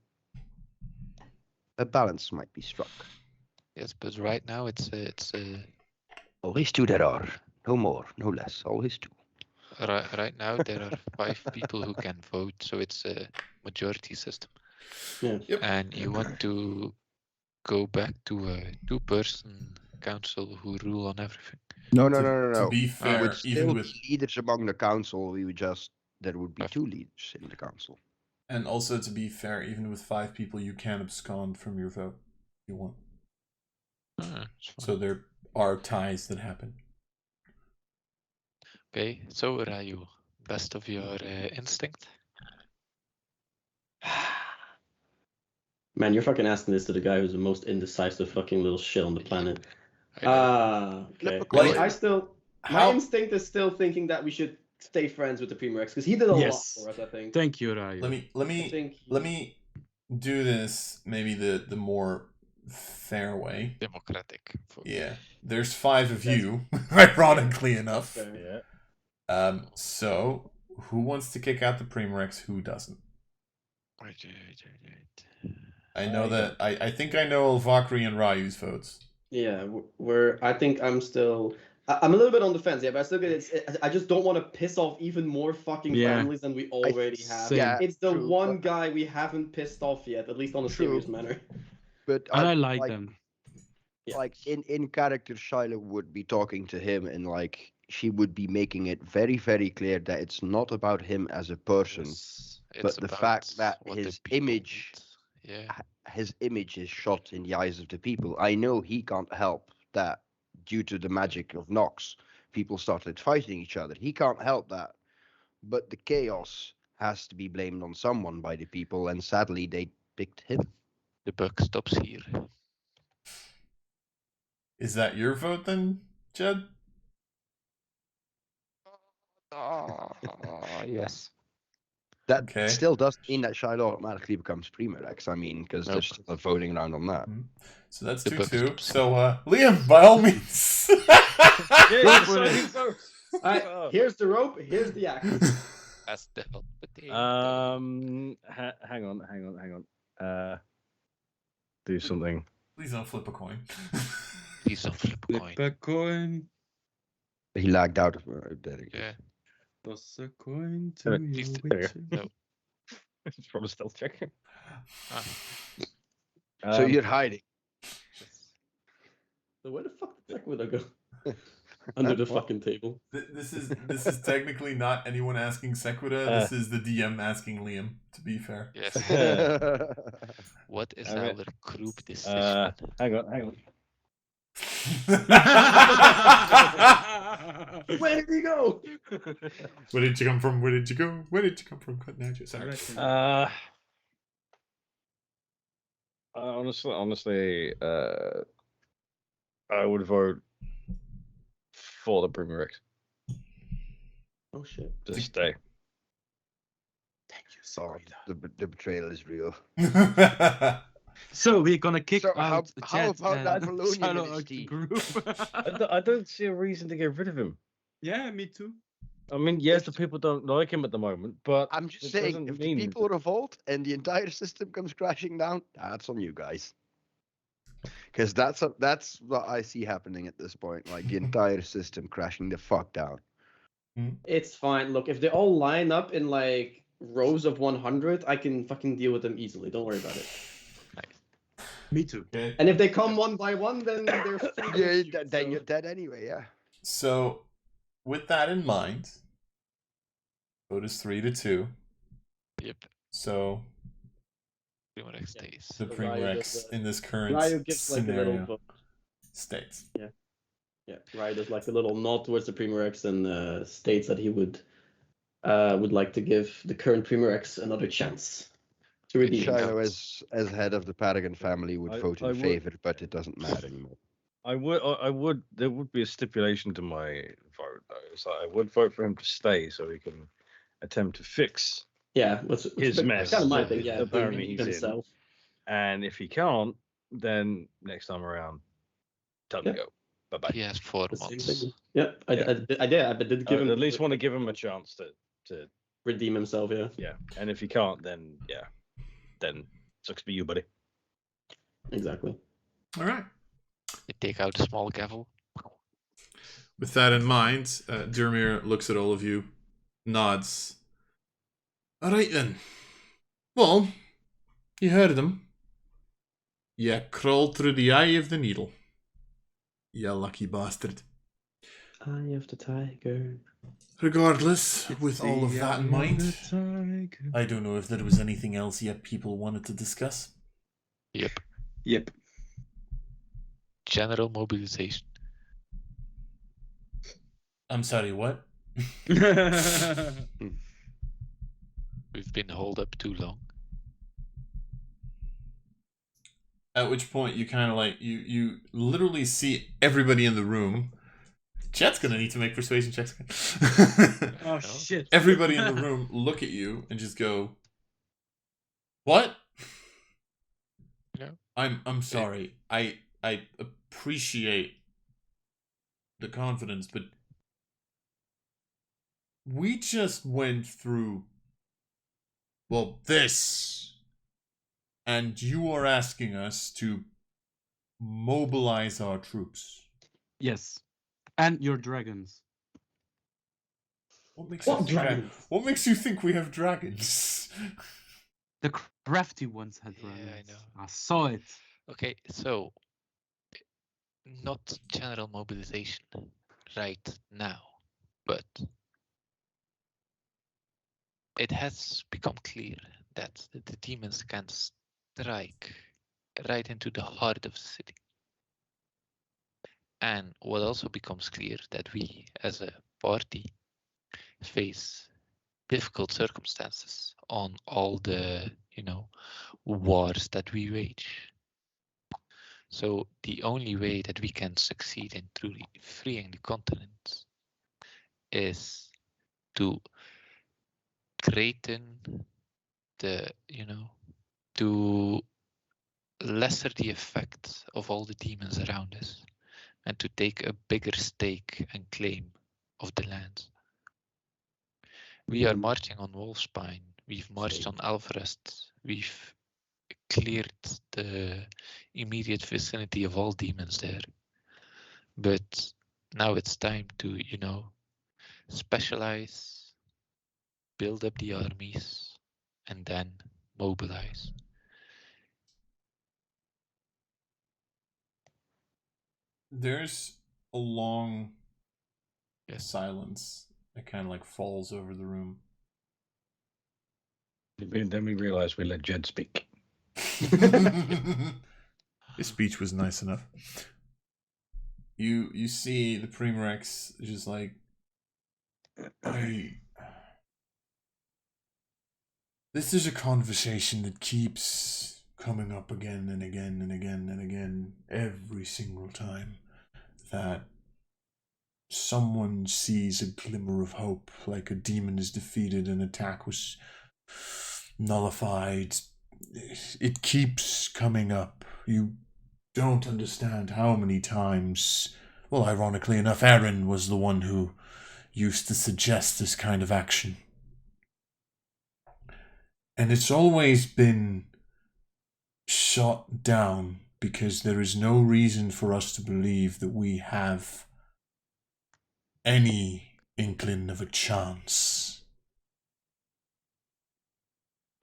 a balance might be struck. Yes, but right now it's Always 2 there are. No more, no less. Always 2. right now there are 5 people who can vote, so it's a majority system. Yeah. Yep. And you want to go back to a 2-person council who rule on everything. No. To be There fair, would even still with, be leaders among the council. There would be Right. 2 leaders in the council. and also to be fair, even with 5 people, you can abscond from your vote if you want. It's fine. So there are ties that happen. Okay, so Ryu, best of your instinct. Man, you're fucking asking this to the guy who's the most indecisive fucking little shit on the planet. I know. Okay. Flip I a mean, coin. I still, my How instinct is still thinking that we should stay friends with the Premier X because he did a lot Yes. for us. I think. Thank you, Ryu. let I me think. let me do this maybe the more fair way. Democratic. Yeah. There's 5 of you, ironically enough. Fair. Yeah. So who wants to kick out the Premier X? Who doesn't? Right. I know I that I think I know Valkyrie and Ryu's votes. Yeah, I think I'm still. I'm a little bit on the fence, yeah, but I still get I just don't want to piss off even more fucking Yeah. families than we already have. Same. Yeah, It's the true, one but- guy we haven't pissed off yet, at least on a True. serious manner. But And I like them. Yeah. Like in character, Shiloh would be talking to him, and like she would be making it very, very clear that it's not about him as a person. Yes, But it's the about fact that what the his people image- need. Yeah. His image is shot in the eyes of the people. I know he can't help that due to the magic of Nox, people started fighting each other. He can't help that. But the chaos has to be blamed on someone by the people, and sadly they picked him. The buck stops here. Is that your vote then, Jed? Yes. That Okay. still doesn't mean that Shiloh automatically becomes Primarex. I mean, because Nope. there's still a voting round on that. So that's The buff 2-2. stops. So Liam, by all means. Yeah, Go you for decided it. first. All right, here's the rope. Here's the axe. That's the hot potato. Hang on. Do something. Please don't flip a coin. Please don't flip a coin. Flip a coin. He lagged out. There he goes. Yeah. Toss a coin to There your you go. witcher. No. It's from a stealth check. Ah, So you're hiding. So where the fuck did Sequitur go? Under the What? fucking table. This is technically not anyone asking Sequita. This is the DM asking Liam. To be fair. yes. What is Okay. our group decision? Hang on. Where did he go? Where did you come from? Where did you go? Where did you come from? Sorry. Honestly, I would vote for the Primarex Oh shit. to stay. Sorry, the betrayal is real. So we're gonna kick So how- out how Jet about that and Polonium Shiloh in his out the teeth? group. I don't see a reason to get rid of him. Yeah, me too. I mean, yes, the people don't like him at the moment, but I'm just it saying, doesn't if mean the people revolt and the entire system comes crashing down, that's on you guys. Because that's what I see happening at this point. Like the entire system crashing the fuck down. It's fine. Look, if they all line up in like rows of 100, I can fucking deal with them easily. Don't worry about it. Me too. Okay. And if they come one by one, then they're free to Yeah, shoot, then so- you're dead anyway. Yeah. So, with that in mind, vote is 3-2. Yep. So Primarex stays. the So Ryu Primarex does, in this current Ryu gives like a little scenario vote. states. Yeah, Ryu does like a little nod towards the Primarex and states that he would like to give the current Primarex another chance to redeem himself. Shiloh, as head of the Paragon family, would vote in I would- favor, but it doesn't matter anymore. I would. There would be a stipulation to my vote, though. So I would vote for him to stay, so he can attempt to fix. Yeah, His mess Kind of my that thing. Yeah, apparently to he's in. himself. And if he can't, then next time around, time to Yeah. go. Bye bye. He has 4 The same months. thing. Yeah, I did give him At least want to give him a chance to redeem himself. Yeah, yeah. And if he can't, then then sucks to be you, buddy. exactly. All right. You take out a small gavel. With that in mind, Dermir looks at all of you, nods. All right then. Well, you heard them. You crawled through the eye of the needle. You lucky bastard. Eye of the tiger. Regardless, with all of that in mind, Tiger. I don't know if there was anything else yet people wanted to discuss. Yep. Yep. General mobilization. I'm sorry, what? We've been holed up too long. At which point you kind of like you literally see everybody in the room. Chet's gonna need to make persuasion checks again. Oh No. shit. Everybody in the room look at you and just go, "What?" No. I'm sorry. I appreciate the confidence, but we just went through this, and you are asking us to mobilize our troops. Yes. And your dragons. What makes What you think dragons? what makes you think we have dragons? The crafty ones had Yeah, I dragons. know. I saw it. Okay, so not general mobilization right now, but it has become clear that the demons can strike right into the heart of the city. And what also becomes clear that we as a party face difficult circumstances on all the, wars that we wage. So the only way that we can succeed in truly freeing the continent is to greaten the, to lesser the effect of all the demons around us, and to take a bigger stake and claim of the lands. We are marching on Wolfspine. We've marched on Alvarest. We've cleared the immediate vicinity of all demons there. But now it's time to, specialize, build up the armies, and then mobilize. There's a long Yes. silence that kind of like falls over the room. Then we realize we let Jed speak. His speech was nice enough. You see the Primarex just like, this is a conversation that keeps coming up again and again and again and again every single time that someone sees a glimmer of hope, like a demon is defeated, an attack was nullified. It keeps coming up. You don't understand how many times, well, ironically enough, Aaron was the one who used to suggest this kind of action. And it's always been shot down because there is no reason for us to believe that we have any inkling of a chance.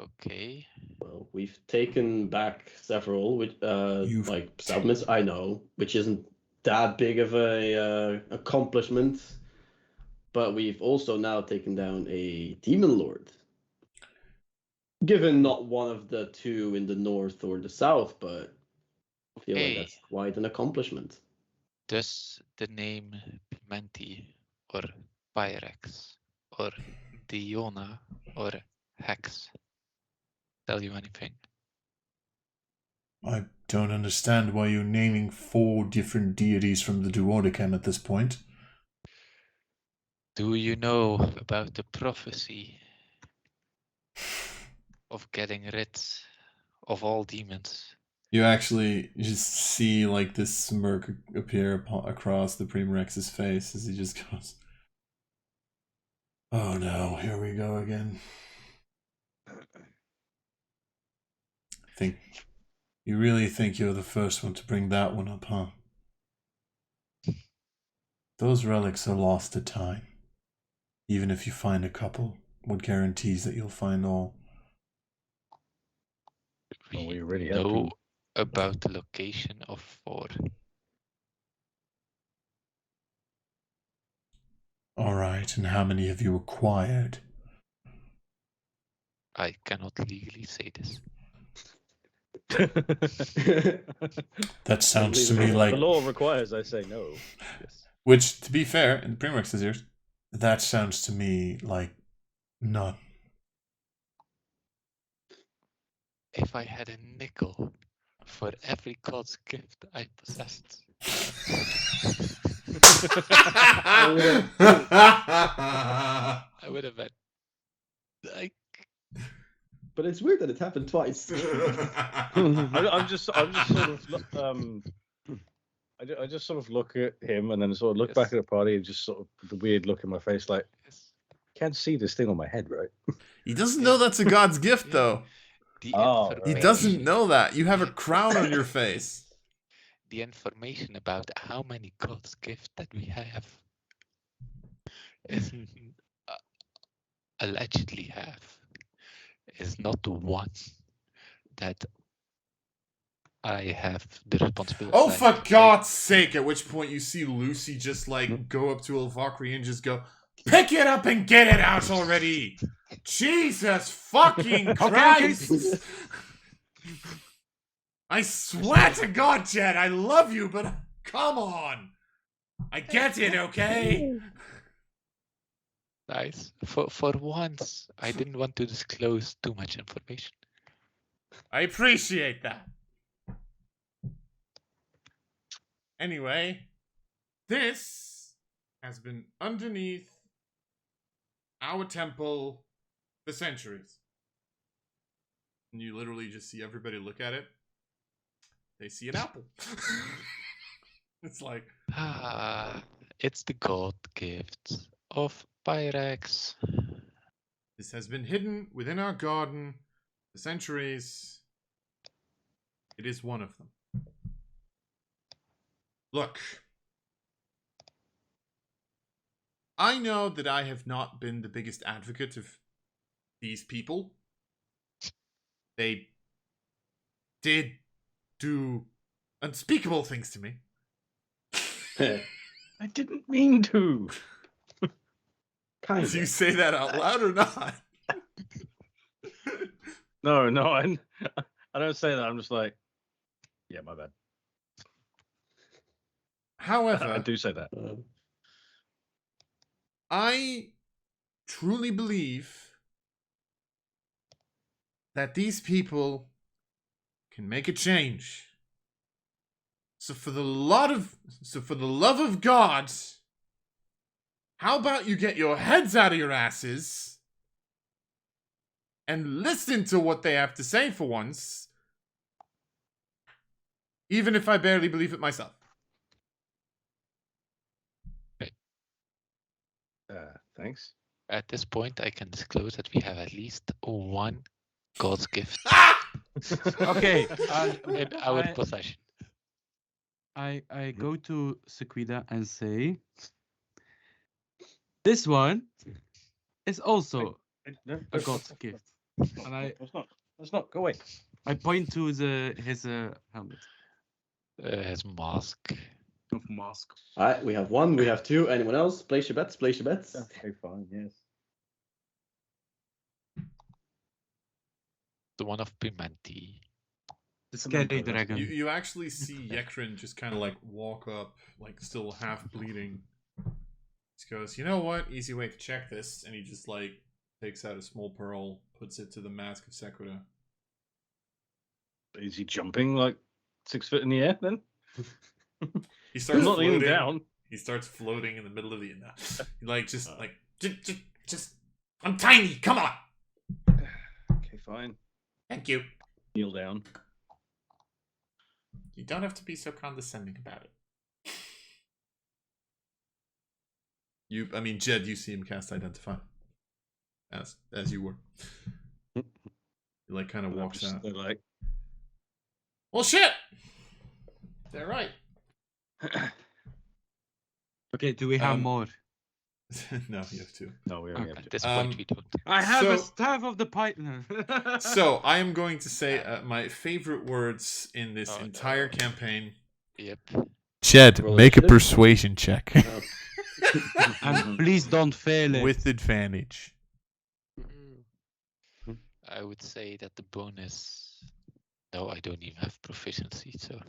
Okay. Well, we've taken back several, which like settlements. I know, which isn't that big of a accomplishment, but we've also now taken down a demon lord. Given not one of the two in the north or the south, but I feel like that's quite an accomplishment. Does the name Pimenti or Pyrex or Diona or Hex tell you anything? I don't understand why you're naming 4 different deities from the Duodecim at this point. Do you know about the prophecy of getting rid of all demons? You actually just see like this smirk appear across the Primarex's face as he just goes, "Oh no, here we go again." You really think you're the first one to bring that one up, huh? Those relics are lost to time. Even if you find a couple, what guarantees that you'll find all? We already know about the location of 4. Alright, and how many have you acquired? I cannot legally say this. That sounds to me like... The law requires I say no. Yes. Which, to be fair, in Primarex's ears, that sounds to me like none. If I had a nickel for every god's gift I possessed, I would have been like. But it's weird that it happened twice. I'm just sort of I just sort of look at him and then sort of look back at the party and just sort of the weird look in my face, like, can't see this thing on my head, right? He doesn't know that's a god's gift, though. The He doesn't know that. You have a crown on your face. The information about how many god's gifts that we have is allegedly have is not the one that I have the responsibility. Oh, for God's sake! At which point you see Lucy just like go up to Valkyrie and just go, "Pick it up and get it out already!" Jesus fucking Christ! I swear to God, Jed, I love you, but come on! I get it, okay? Nice. For once, I didn't want to disclose too much information. I appreciate that. Anyway, this has been Underneath our temple for centuries. And you literally just see everybody look at it. They see an apple. It's like, It's the god gift of Pyrex. this has been hidden within our garden for centuries. It is one of them. Look, I know that I have not been the biggest advocate of these people. They did do unspeakable things to me. I didn't mean to. Kind Do you of. say that out loud or not? No, I don't say that. I'm just like, yeah, my bad. However, I do say that. I truly believe that these people can make a change. So for the love of God, how about you get your heads out of your asses and listen to what they have to say for once, even if I barely believe it myself. Thanks. At this point, I can disclose that we have at least one god's gift Okay. in our possession. I go to Sequida and say, this one is also a god's gift. And Let's not. Go away. I point to his helmet. His mask. Of mask. All right, we have one, we have two. Anyone else? Place your bets. Place your bets. Okay, fine. Yes. The one of Pimenti. The scary Remember that. dragon. You actually see Yekrin just kind of like walk up, like still half bleeding. He goes, you know what? Easy way to check this. And he just like takes out a small pearl, puts it to the mask of Sequida. Is he jumping like 6 foot in the air then? He starts I'm not leaning floating. down. He starts floating in the middle of the like just I'm tiny. Come on. Okay, fine. Thank you. Kneel down. You don't have to be so condescending about it. I mean, Jed, you see him cast Identify. As you were. He like kind of And I'm walks just out. like, Well, shit. They're right. Okay, do we have more? No, you have two. no, we only have At to. this point, we don't. I have So- a staff of the python. So I am going to say my favorite words in this Oh, entire no. campaign. Yep. Jed, Roll make a initiative. persuasion check And please don't fail it. with advantage. I would say that the bonus. No, I don't even have proficiency, so.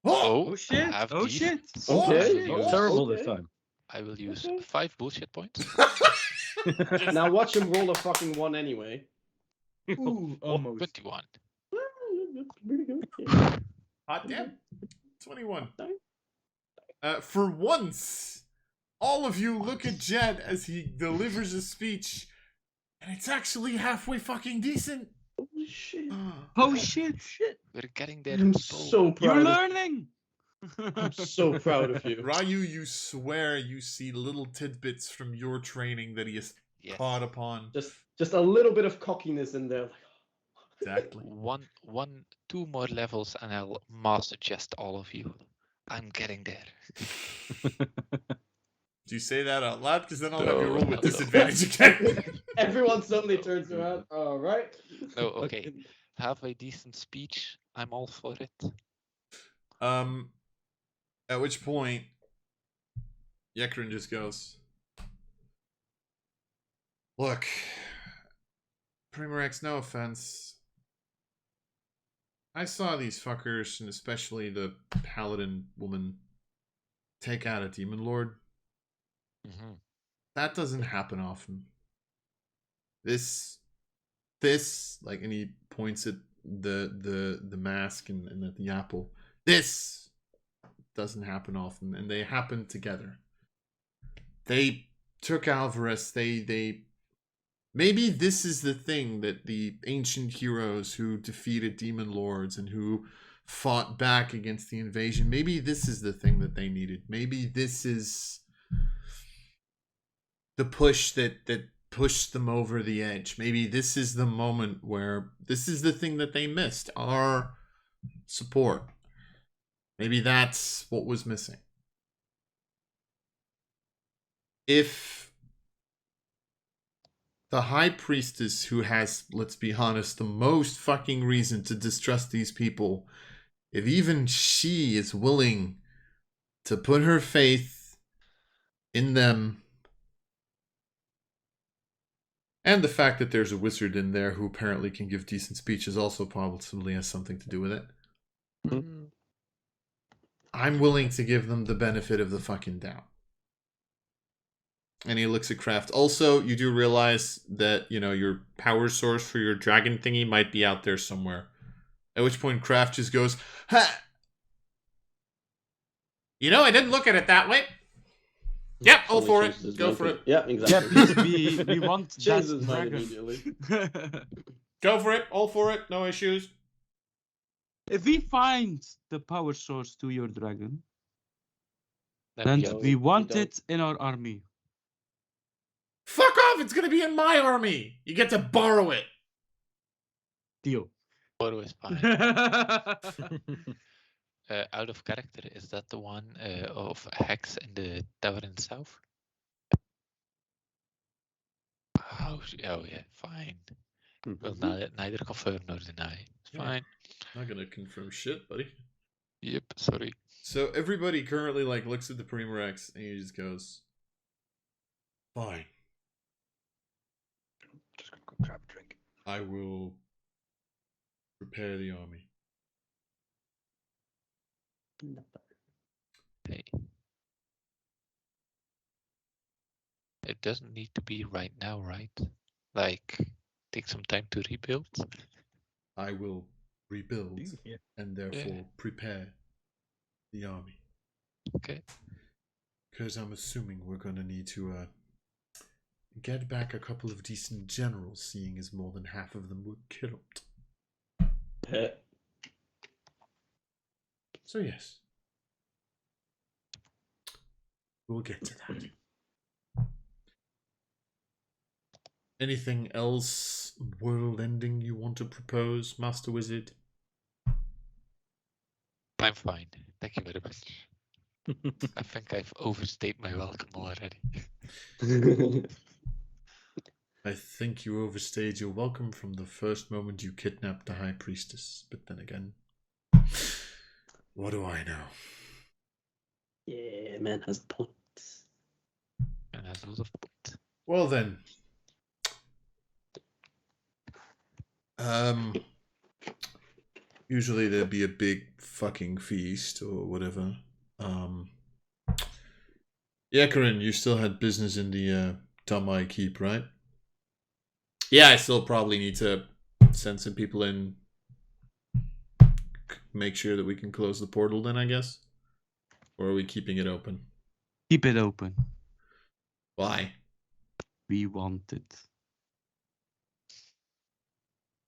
Oh, Oh shit! Have Oh, shit. defense. Okay. I will use- Terrible Okay. this time. I will use 5 bullshit points. Now watch him roll a fucking one anyway. Ooh, almost. 21. That's pretty good. Yeah. hot damn. 21. Nice. For once, all of you look at Jed as he delivers a speech, and it's actually halfway fucking decent. Holy shit. Oh shit! We're getting there. I'm people. so You're proud. learning. I'm so proud of you. Ryu, you swear you see little tidbits from your training that he has Yes. caught upon. Just a little bit of cockiness in there. Exactly. Two more levels, and I'll master just all of you. I'm getting there. Do you say that out loud? Because then I'll have you roll with No. disadvantage again. Everyone suddenly turns around. All right. No, okay. Have a decent speech. I'm all for it. At which point, Yekrin just goes, look, Primarex, no offense. I saw these fuckers, and especially the paladin woman, take out a demon lord. Mm-hmm. That doesn't happen often. This, like, and he points at the mask and at the apple. This doesn't happen often, and they happen together. They took Alvarez. They maybe this is the thing that the ancient heroes who defeated demon lords and who fought back against the invasion, maybe this is the thing that they needed. Maybe this is the push that pushed them over the edge. Maybe this is the moment where this is the thing that they missed, our support. Maybe that's what was missing. If the High Priestess, who has, let's be honest, the most fucking reason to distrust these people, if even she is willing to put her faith in them, and the fact that there's a wizard in there who apparently can give decent speeches also possibly has something to do with it. Mhm. I'm willing to give them the benefit of the fucking doubt. And he looks at Kraft. Also, you do realize that, you know, your power source for your dragon thingy might be out there somewhere. At which point Kraft just goes, ha! You know, I didn't look at it that way. Yep, all Suddenly for changes it. his Go mind. for it. Yeah, Yeah, exactly. please, we want that Changes his mind dragon. immediately. Go for it. All for it. No issues. If we find the power source to your dragon, Then then we don't. we You want don't. it in our army. Fuck off. It's going to be in my army. You get to borrow it. Deal. Photo is fine. Out of character, is that the one of Hex in the tower in the south? Oh, oh yeah, fine. Will neither confirm nor deny. It's Yeah. fine. Not going to confirm shit, buddy. Yep, sorry. So everybody currently like looks at the Primarex and he just goes, fine. Just gonna go grab a drink. I will prepare the army. Hey. It doesn't need to be right now, right? Like, take some time to rebuild. I will rebuild Yeah. and therefore prepare the army. Okay. Because I'm assuming we're going to need to get back a couple of decent generals, seeing as more than half of them were killed. So yes. We'll get to that. Anything else world-ending you want to propose, Master Wizard? I'm fine. Thank you very much. I think I've overstayed my welcome already. I think you overstayed your welcome from the first moment you kidnapped the High Priestess. But then again, what do I know? Yeah, man has points. And that's a lot of point. Well then. Usually there'd be a big fucking feast or whatever. Yeah, Corinne, you still had business in the Tamai Keep, right? Yeah, I still probably need to send some people in. Make sure that we can close the portal then, I guess? Or are we keeping it open? Keep it open. Why? We want it.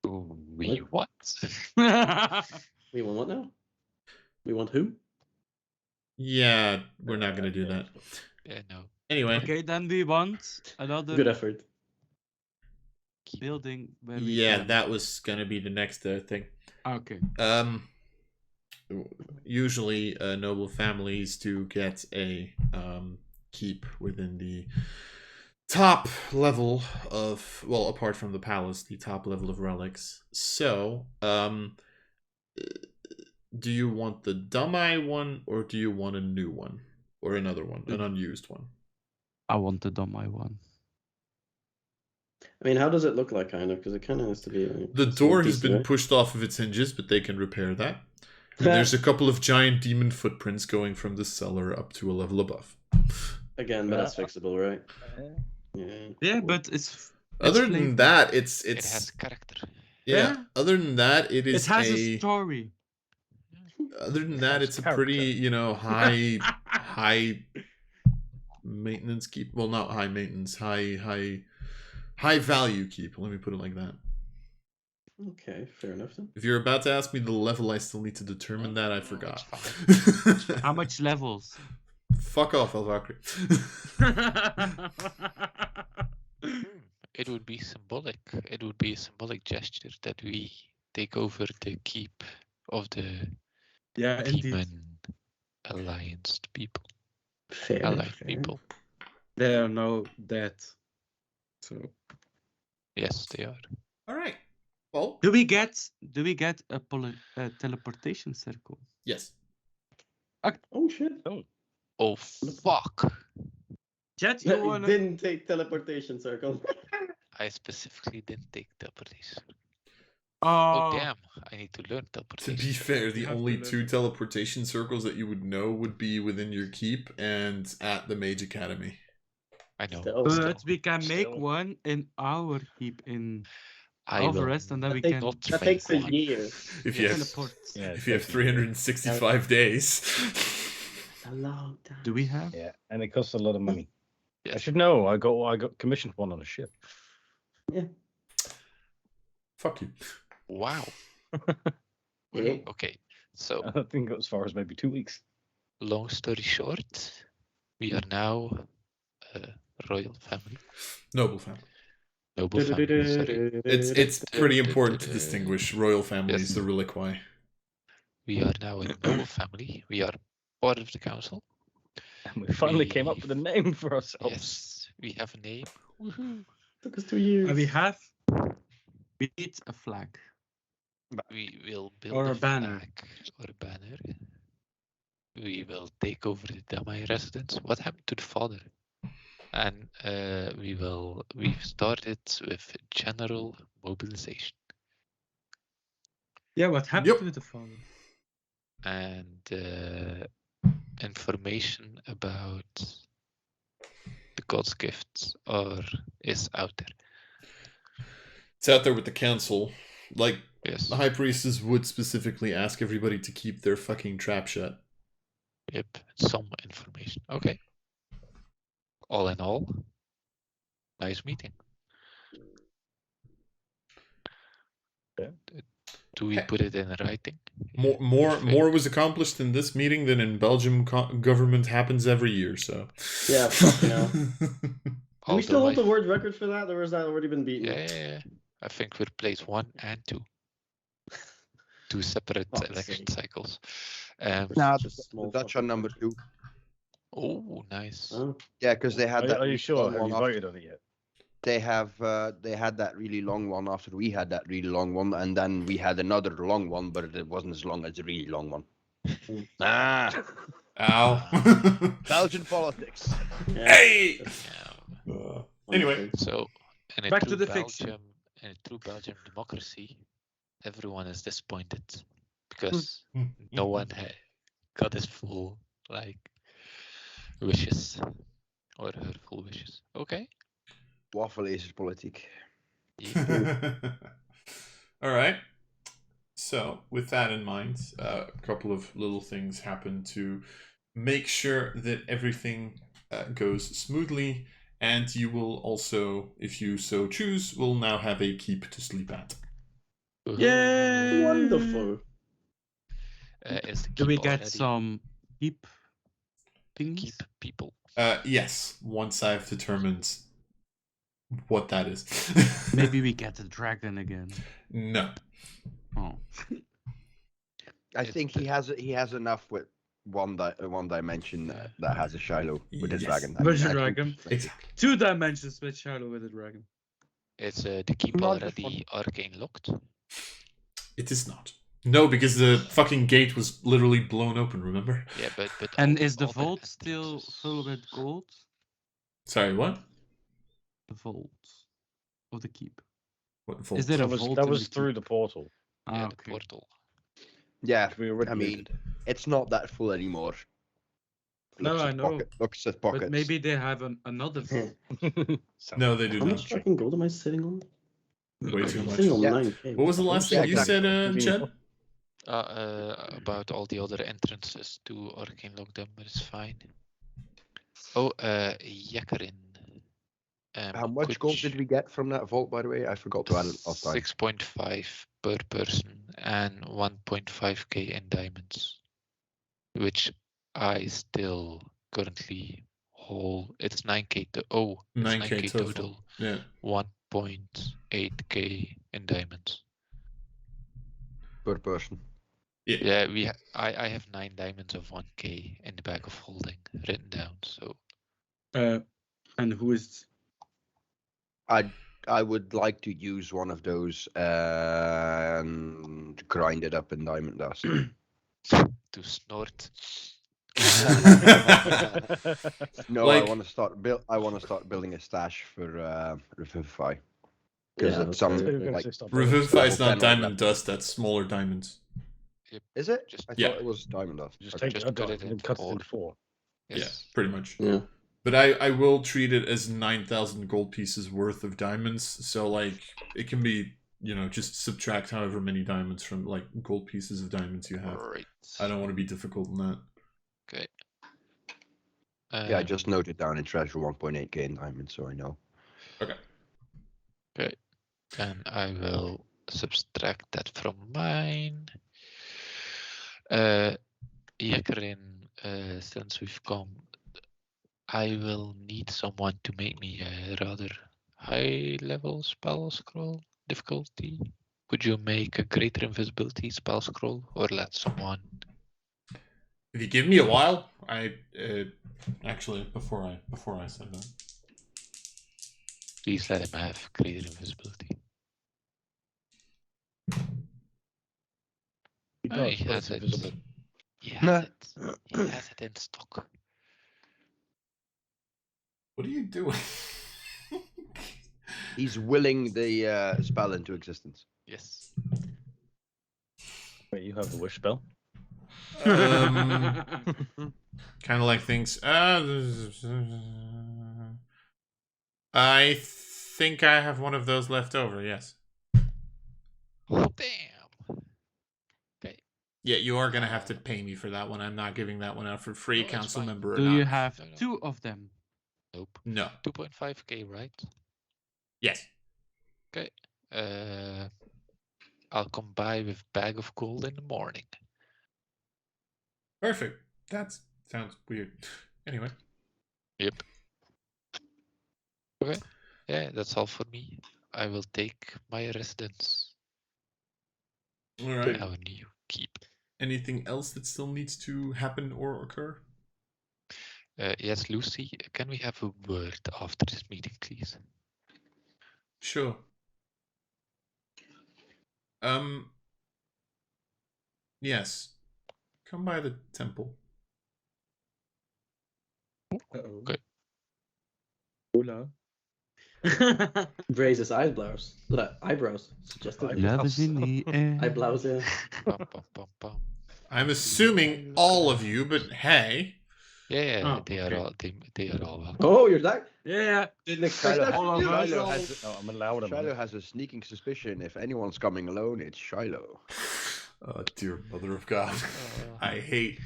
We what? We want what now? We want who? Yeah, we're not going to do that. Yeah, no. Anyway. Okay, then we want another Good effort. building where we Yeah, can. that was going to be the next thing. Okay. Usually noble families do get a keep within the top level of, well, apart from the palace, the top level of relics. So, do you want the Dumai one, or do you want a new one? Or another one, an unused one? I want the Domai one. I mean, how does it look like, kind of? Because it kind of has to be. Like, The some door has decent, been right? pushed off of its hinges, but they can repair that. And there's a couple of giant demon footprints going from the cellar up to a level above. Again, but that's fixable, right? Yeah. Yeah, but it's Other than flavor. that, It it's has character. yeah. Yeah. Other than that, it It is has a story. Other than that, Has it's a pretty, character. high maintenance keep. Well, not high maintenance, high value keep. Let me put it like that. Okay, fair enough then. If you're about to ask me the level I still need to determine that, I it's forgot. fine. How much levels? Fuck off, Elvakri. It would be symbolic. It would be a symbolic gesture that we take over the keep of the Yeah, indeed. demon alliance people, Fair, allied fair. people. They are now dead. So Yes, they are. All right. Well, Do we get a teleportation circle? yes. Oh shit. Oh fuck! Chat, You you wanna? didn't take teleportation circle. I specifically didn't take teleportation. Oh, Oh damn! I need to learn To teleportation. be fair, the You have to only learn. 2 teleportation circles that you would know would be within your keep and at the Mage Academy. I know. Still. but we can make Still. one in our keep in I our will rest, and then we That, can not that make takes a one. year. If you have teleport. Yeah, if you have takes a year. 365 days. A long time. Do we have? Yeah, and it costs a lot of money. I Yes. should know. I got commissioned one on a ship. Fuck you. Wow. Yeah. Okay. So I don't think it got as far as maybe 2 weeks. long story short, we are now a royal family, Noble family. noble family. Sorry. It's pretty important to distinguish royal families, Yes. the reliquae. We are now a noble family. We are part of the council. And we finally came up with a name for ourselves. Yes, we have a name. Woohoo. Took us 2 years. And we need a flag. We will build Or a a banner. flag or a banner. We will take over the Damai residence. What happened to the father? And we've started with general mobilization yeah, what happened Yep. to the father? and information about the God's gifts is out there. It's out there with the council. Like, Yes. the high priestess would specifically ask everybody to keep their fucking trap shut. Yep. Some information. Okay. All in all, nice meeting. Yeah. Do we put it in writing? More was accomplished in this meeting than in Belgium government happens every year, so. Yeah, fucking hell. Do we still Although hold the world record for that, or has that already been beaten? Yeah. I think we're place 1 and 2. 2 separate Fuck's election sake. cycles. Nah, Just the small Dutch fucking are number country. 2. Oh, nice. Oh. Yeah, because they had that. Are you really sure? long Have one you after- voted on it yet? They had that really long one after we had that really long one, and then we had another long one, but it wasn't as long as the really long one. Ow. Belgian politics. Yeah. Hey! Yeah. Anyway. So, in a Back true to the fiction. Belgium, in a true Belgian democracy, everyone is disappointed because no one got his full wishes or her full wishes. Okay. Waffle is politic. All right. So, with that in mind, a couple of little things happen to make sure that everything goes smoothly, and you will also, if you so choose, will now have a keep to sleep at. Yay! Wonderful. Is the Do we keep get already some keep things? keep people? Yes, once I've determined what that is. Maybe we get a dragon again. No. Oh. I It's think he has enough with one dimension that has a Shiloh with a Yes. dragon. With a I think- dragon. Exactly. 2 dimensions with Shadow with a dragon. Is the keep Not the already arcane locked? It is not. No, because the fucking gate was literally blown open, remember? Yeah, but And all- is the all vault still entrances- full with gold? Sorry, what? The vault of the keep. What vault? Is there a That was vault? that in was the through keep? the portal. Yeah, Ah, the okay. portal. Yeah, We already I mean, looted. it's not that full anymore. No, Looks I at know. looks at pockets. But maybe they have another vault. No, they do How not. much fucking gold am I sitting on? Way too I'm much. sitting on Yeah. 9K. What was the last thing Yeah, you exactly. said, Jed? About all the other entrances to arcane lock them, but it's fine. Oh, Yakarin. How much gold did we get from that vault, by the way? I forgot to add it last time. 6.5 per person and 1.5k in diamonds, which I still currently hold. It's 9k. It's 9k total. total. Yeah. 1.8k in diamonds. Per person. Yeah, I have 9 diamonds of 1k in the bag of holding written down. So And who is? I would like to use one of those and grind it up in diamond dust. to snort. No, Like- I want to start building a stash for Revivify. Because Yeah, it's that's some fair. Who gonna like say stop doing it? Revivify is Level 10 not or diamond 11. dust, that's smaller diamonds. Is it? Just- I Yeah. thought it was diamond dust. Just Okay. take Just a put diamond it in and cut it ore. into 4. Yes. Yeah, pretty much. Yeah. But I will treat it as 9,000 gold pieces worth of diamonds. So, like, it can be, just subtract however many diamonds from, like, gold pieces of diamonds you have. Right. I don't want to be difficult in that. Okay. Yeah, I just noted down in treasure 1.8k in diamond, so I know. And I will subtract that from mine. Yekarin, since we've come, I will need someone to make me a rather high level spell scroll difficulty. Could you make a greater invisibility spell scroll or let someone? If you give me a while, actually before I said that. Please let him have greater invisibility. He Oh, does, he but has it's it. invisible. He has it. He has it in stock. What are you doing? He's willing the spell into existence. Yes. Wait, you have the wish spell? Kind of like things. I think I have one of those left over. Yes. Oh damn. Yeah, you are gonna have to pay me for that one. I'm not giving that one out for free, No, it's council fine. member. Or Do not. you have No, no. 2 of them? Nope. No. 2.5k, right? Yes. I'll come by with bag of gold in the morning. Perfect. That sounds weird. Anyway. Yep. Okay. Yeah, that's all for me. I will take my residence All in right. our new keep. Anything else that still needs to happen or occur? Yes, Lucy, can we have a word after this meeting, please? Sure. Yes. Come by the temple. Uh-oh. Okay. Hola. Raise his eyebrows. Eyebrows. Suggested. Love is in the air. Eyebrows, yeah. Bum, bum, bum, bum. I'm assuming all of you, but hey. Yeah, Oh, they okay. are all they are all welcome. Oh, you're that? Yeah. Didn't expect Shiloh, that from you. Shiloh has, Oh, I'm allowed him. Shiloh has a sneaking suspicion if anyone's coming alone, it's Shiloh. Oh, dear mother of God. Uh, I hate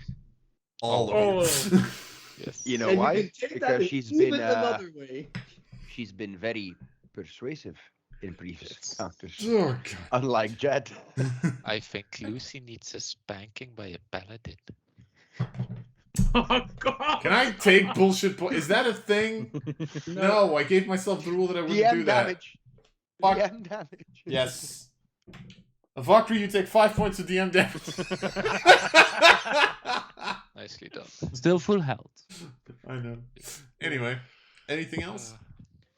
all Oh. of you. yes. You know And why? you can take that Because in she's even been another way. she's been very persuasive in previous Yes. encounters. Oh, Unlike Jed. God. I think Lucy needs a spanking by a paladin. Oh, God. Can I take bullshit Is that a thing? No, I gave myself the rule that I wouldn't do DM that. damage. Fuck. DM damage. Yes. Valkyrie, you take 5 points of DM damage. Nicely done. Still full health. I know. Anyway, anything else?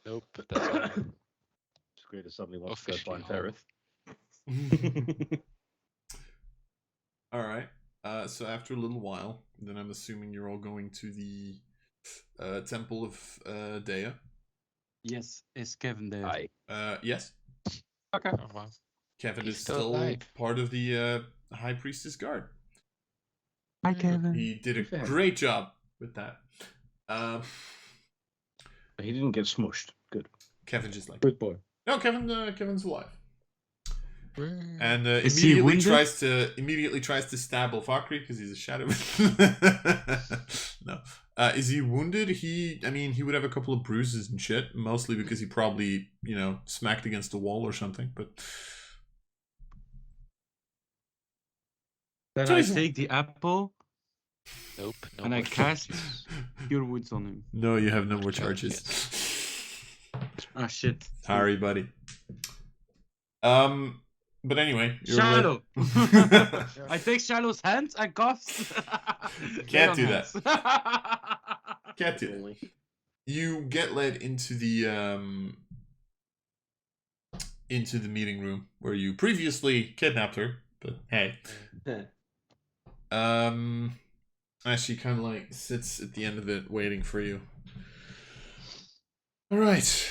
Nope, that's all. It's great that somebody wants to Officially find all. Ferrith. All right. So after a little while, then I'm assuming you're all going to the Temple of Dea. Yes, is Kevin there? Aye. Yes. Okay. Oh, wow. Kevin He's is still still alive. part of the High Priestess Guard. Hi, Kevin. He did a Fair. great job with that. He didn't get smushed. Good. Kevin just like Good boy. no, Kevin's alive, and Is he immediately tries to stab Valkyrie because he's a shadow. No, Is he wounded? I mean, he would have a couple of bruises and shit, mostly because he probably, smacked against a wall or something, but... Then So I he's- take the apple Nope. No and I more cast charges. Cure Wounds on him. No, you have no More more charges. Ah, shit. Sorry, buddy. But anyway, you're Shadow! lit. I take Shadow's hands and cast. Can't do that. that. Can't do that. Only. You get led into the meeting room where you previously kidnapped her, but hey. As she kind of like sits at the end of it waiting for you. All right.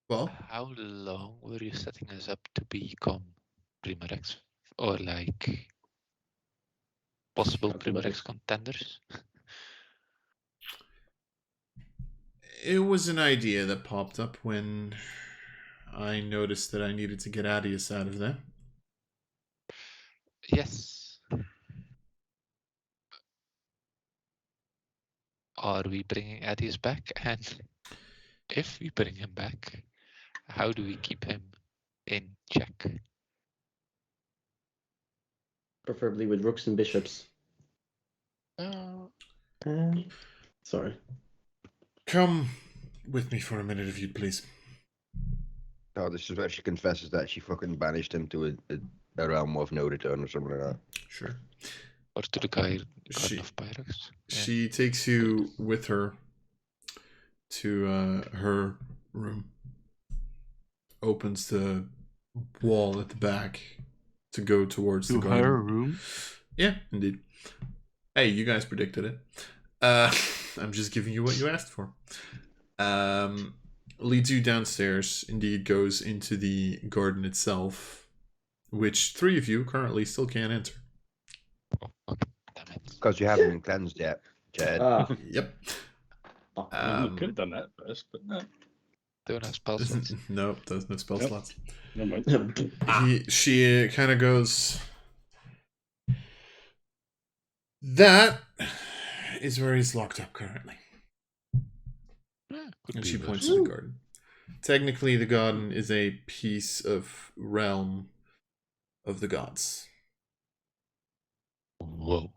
Well, How long were you setting us up to become Primarex? Or like possible Primarex contenders? it was an idea that popped up when I noticed that I needed to get Adius out of there. Yes. Are we bringing Adius back? And if we bring him back, how do we keep him in check? Preferably with rooks and bishops. Sorry. Come with me for a minute, if you'd please. Oh, this is where she confesses that she fucking banished him to a realm of no return or something like that. Sure. Or to the Garden She- of Pyrex? Yeah. She takes you with her to her room. Opens the wall at the back to go towards To the garden. her room? Yeah, indeed. Hey, you guys predicted it. I'm just giving you what you asked for. Leads you downstairs, indeed goes into the garden itself, which 3 of you currently still can't enter. Oh, fuck, damn it. Because you haven't been cleansed yet, Jed. Yep. We could have done that first, but no. Don't have spell slots. Nope, there's no spell Nope. slots. Never mind. She kind of goes, that is where he's locked up currently. Yeah, could And be she worse. points to the garden. Technically, the garden is a piece of realm of the gods. Whoa.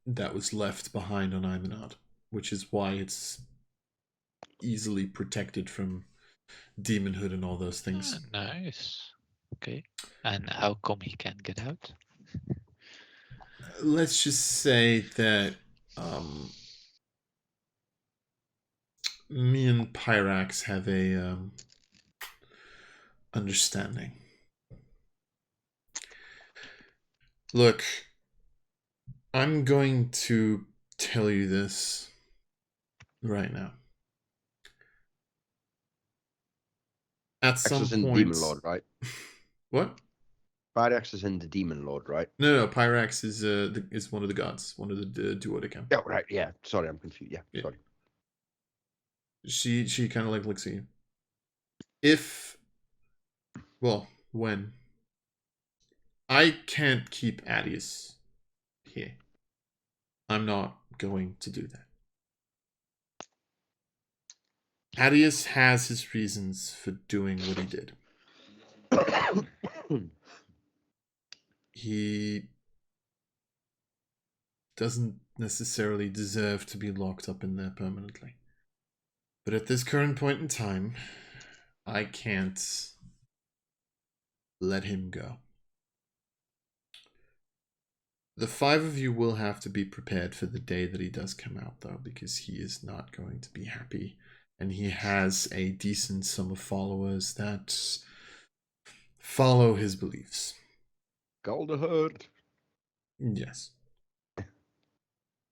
That was left behind on Aeminad, which is why it's easily protected from demonhood and all those things. Ah, nice. Okay. And how come he can't get out? Let's just say that me and Pyrax have a understanding. Look, I'm going to tell you this right now. At some Pyrax is in point, Demon Lord, right? What? Pyrax is in the Demon Lord, right? No, Pyrax is one of the gods, one of the duodecim. Oh, right, yeah. Sorry, I'm confused. Yeah, Yeah. sorry. She kind of like looks at you. When I can't keep Adius here, I'm not going to do that. Adius has his reasons for doing what he did. He doesn't necessarily deserve to be locked up in there permanently. But at this current point in time, I can't let him go. The 5 of you will have to be prepared for the day that he does come out, though, because he is not going to be happy. And he has a decent sum of followers that follow his beliefs. Galdaherd. Yes.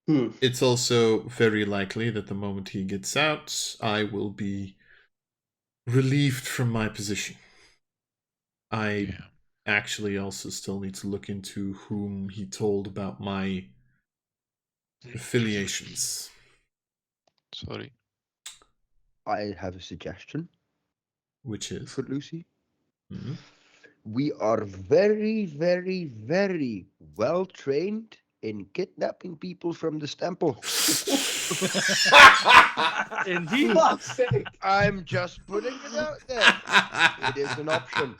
Hmm. It's also very likely that the moment he gets out, I will be relieved from my position. I Yeah. actually also still need to look into whom he told about my affiliations. Sorry. I have a suggestion Which is? for Lucy. Mhm. We are very, very, very well trained in kidnapping people from this temple. Indeed. Fuck's sake! I'm just putting it out there. It is an option.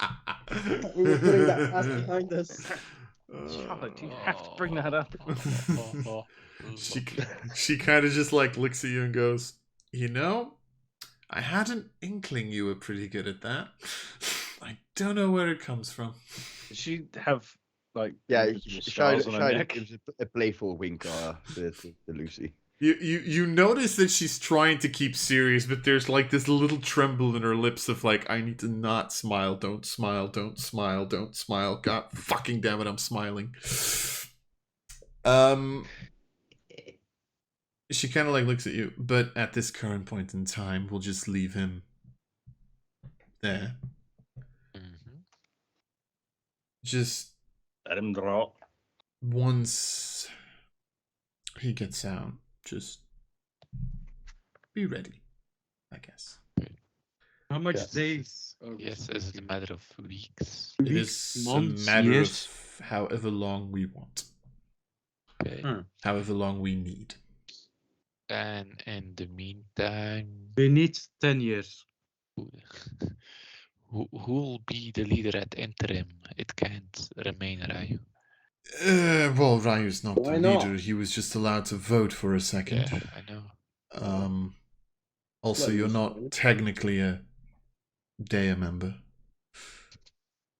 We were putting that past behind us. Charlotte, do you have to bring that up? she kind of just like looks at you and goes, you know, I had an inkling you were pretty good at that. I don't know where it comes from. Did she have like Yeah, invisible scars on her Shine neck? gives a playful wink to Lucy. You notice that she's trying to keep serious, but there's like this little tremble in her lips of like, I need to not smile, don't smile, don't smile, don't smile. God fucking damn it, I'm smiling. She kind of like looks at you, but at this current point in time, we'll just leave him there. Mhm. Just Let him draw. once he gets out, just be ready, I guess. How much Yes. days? are we Yes, is it a speaking? matter of weeks? It Weeks, is months, a matter years? of however long we want, Okay. however long we need. And in the meantime, We need 10 years. who will be the leader at interim? It can't remain Ryu. Well, Ryu's not Why the not? leader. He was just allowed to vote for a second. Yeah, I know. Also, Well, you're he's not fine. technically a Dea member,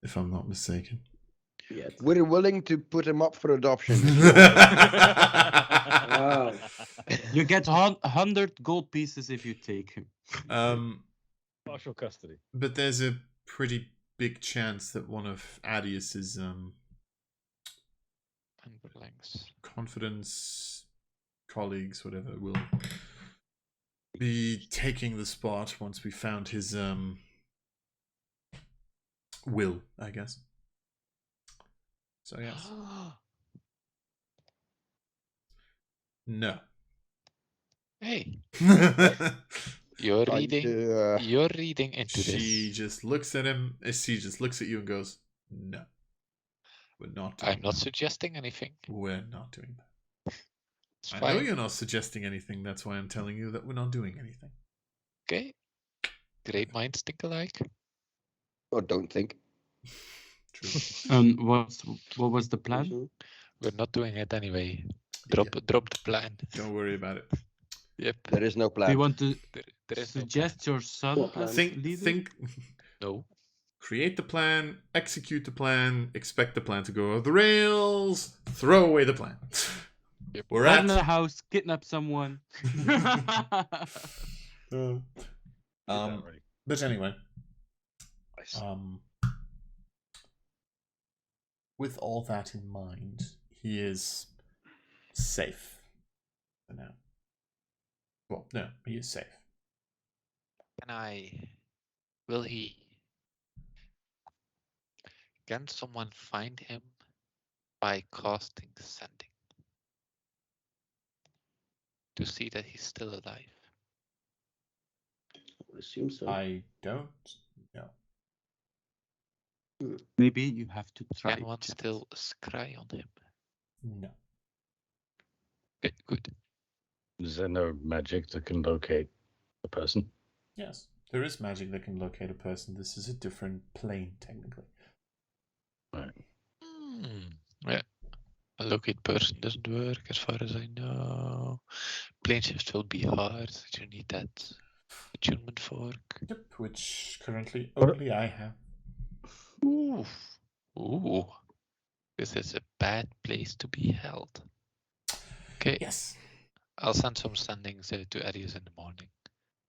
if I'm not mistaken. Yet. We're willing to put him up for adoption. Wow. You get 100 gold pieces if you take him. Partial custody. But there's a pretty big chance that one of Adius's Underlings. confidence colleagues, whatever, will be taking the spot once we found his will, I guess. So yes. No. Hey, She you're Trying reading. to, You're reading into this. just looks at him. She just looks at you and goes, "No, we're not doing I'm not that. suggesting anything. We're not doing that. It's I fine. know you're not suggesting anything. That's why I'm telling you that we're not doing anything." Okay. Great minds think alike. or don't think. True. And what was the plan? Mhm. We're not doing it anyway. Drop Yeah, the plan. don't worry about it. Yep. There is no Do plan. you want to There is suggest your son What plan? as Think, leader? no. create the plan, execute the plan, expect the plan to go off the rails, throw away the plan. Yep. We're Run at. a house, kidnap someone. But anyway, Nice. with all that in mind, he is safe for now. Well, no, he is safe. Will he? Can someone find him by casting sending to see that he's still alive? I would assume so. I don't know. Maybe you have to try. Can one Jess. still scry on him? No. Okay, good. Is there no magic that can locate the person? Yes, there is magic that can locate a person. This is a different plane, technically. Yeah. A locate person doesn't work as far as I know. Plane shift will be hard. You need that attunement fork. Yep, which currently What- only I have. Ooh. Ooh. This is a bad place to be held. Okay. Yes. I'll send some sendings to Arius in the morning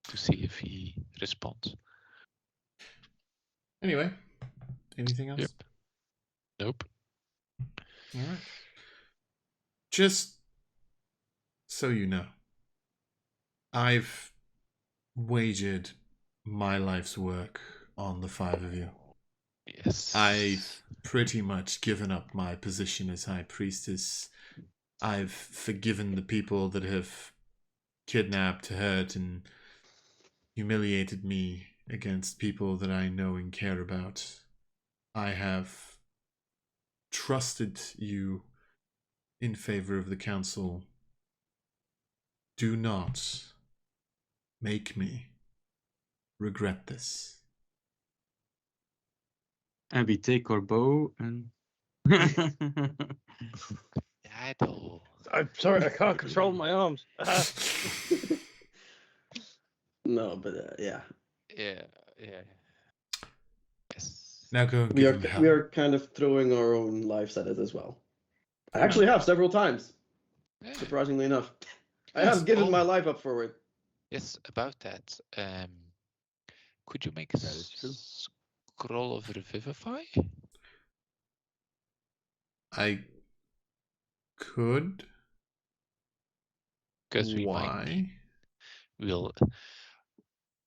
to see if he responds. Anyway, anything else? Yep. Nope. All right. Just so you know, I've wagered my life's work on the 5 of you. Yes. I've pretty much given up my position as High Priestess. I've forgiven the people that have kidnapped, hurt, and humiliated me against people that I know and care about. I have trusted you in favor of the council, do not make me regret this. And we take our bow and. Shadow. I'm sorry, I can't control my arms. No, but yeah, Yeah. Yes. Now go and we give are him hell. we are kind of throwing our own lives at it as well. I actually have several times, Yeah. surprisingly enough. I Yes, have given my oh. life up for it. Yes, about that. Could you make a That is true. scroll of Revivify? I could. Because we might Why? will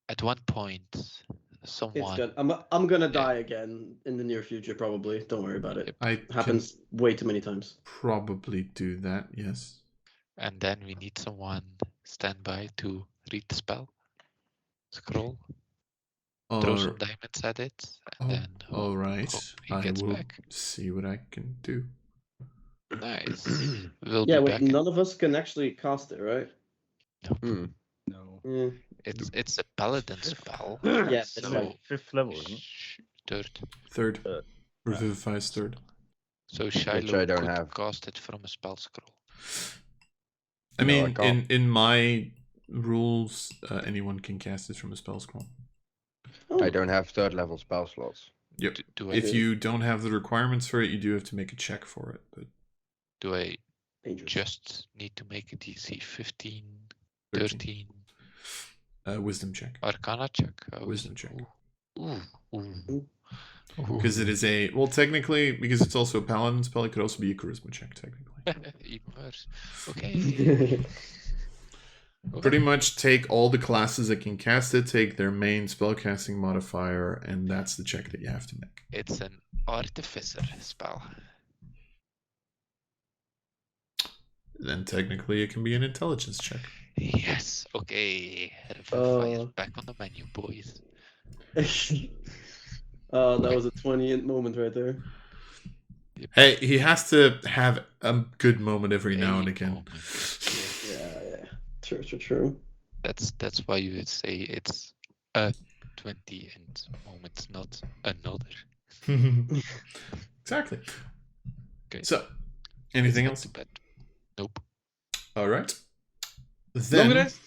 at one point It's someone good. I'm gonna die again in the near future, probably. Don't worry about it. I It happens way too many times. probably do that, yes. and then we need someone standby to read the spell. Scroll, throw some diamonds at it, and then all right. hope he I gets will back. see what I can do. Nice. We'll Yeah, be wait, back. none of us can actually cast it, right? Hmm. No. Yeah. It's a paladin spell. Yeah, that's so right. 5th level, isn't it? Third. Third. Third. Revivify's third. So Shiloh I don't could have. cast it from a spell scroll. I No, I mean, can't. in my rules, anyone can cast it from a spell scroll. Oh, I don't have 3rd level spell slots. Yep. Do I If you don't have the requirements for it, you do have to make a check for it. But do I dangerous. just need to make a DC 15, 13. 13 wisdom check. Arcana check? Wisdom check. Ooh. Because it is a technically, because it's also a paladin spell, it could also be a charisma check technically. Even worse. Okay. Pretty much take all the classes that can cast it, take their main spellcasting modifier, and that's the check that you have to make. It's an artificer spell. Then technically it can be an intelligence check. Yes. Okay. Revivify is back on the menu, boys. That was a 20th moment right there. Hey, he has to have a good moment every now and again. Moment. Yeah. True. That's why you would say it's a 20 end moment, not another. Exactly. Okay. So, anything Let's else? get to bed. Nope. All right. Then, Long rest?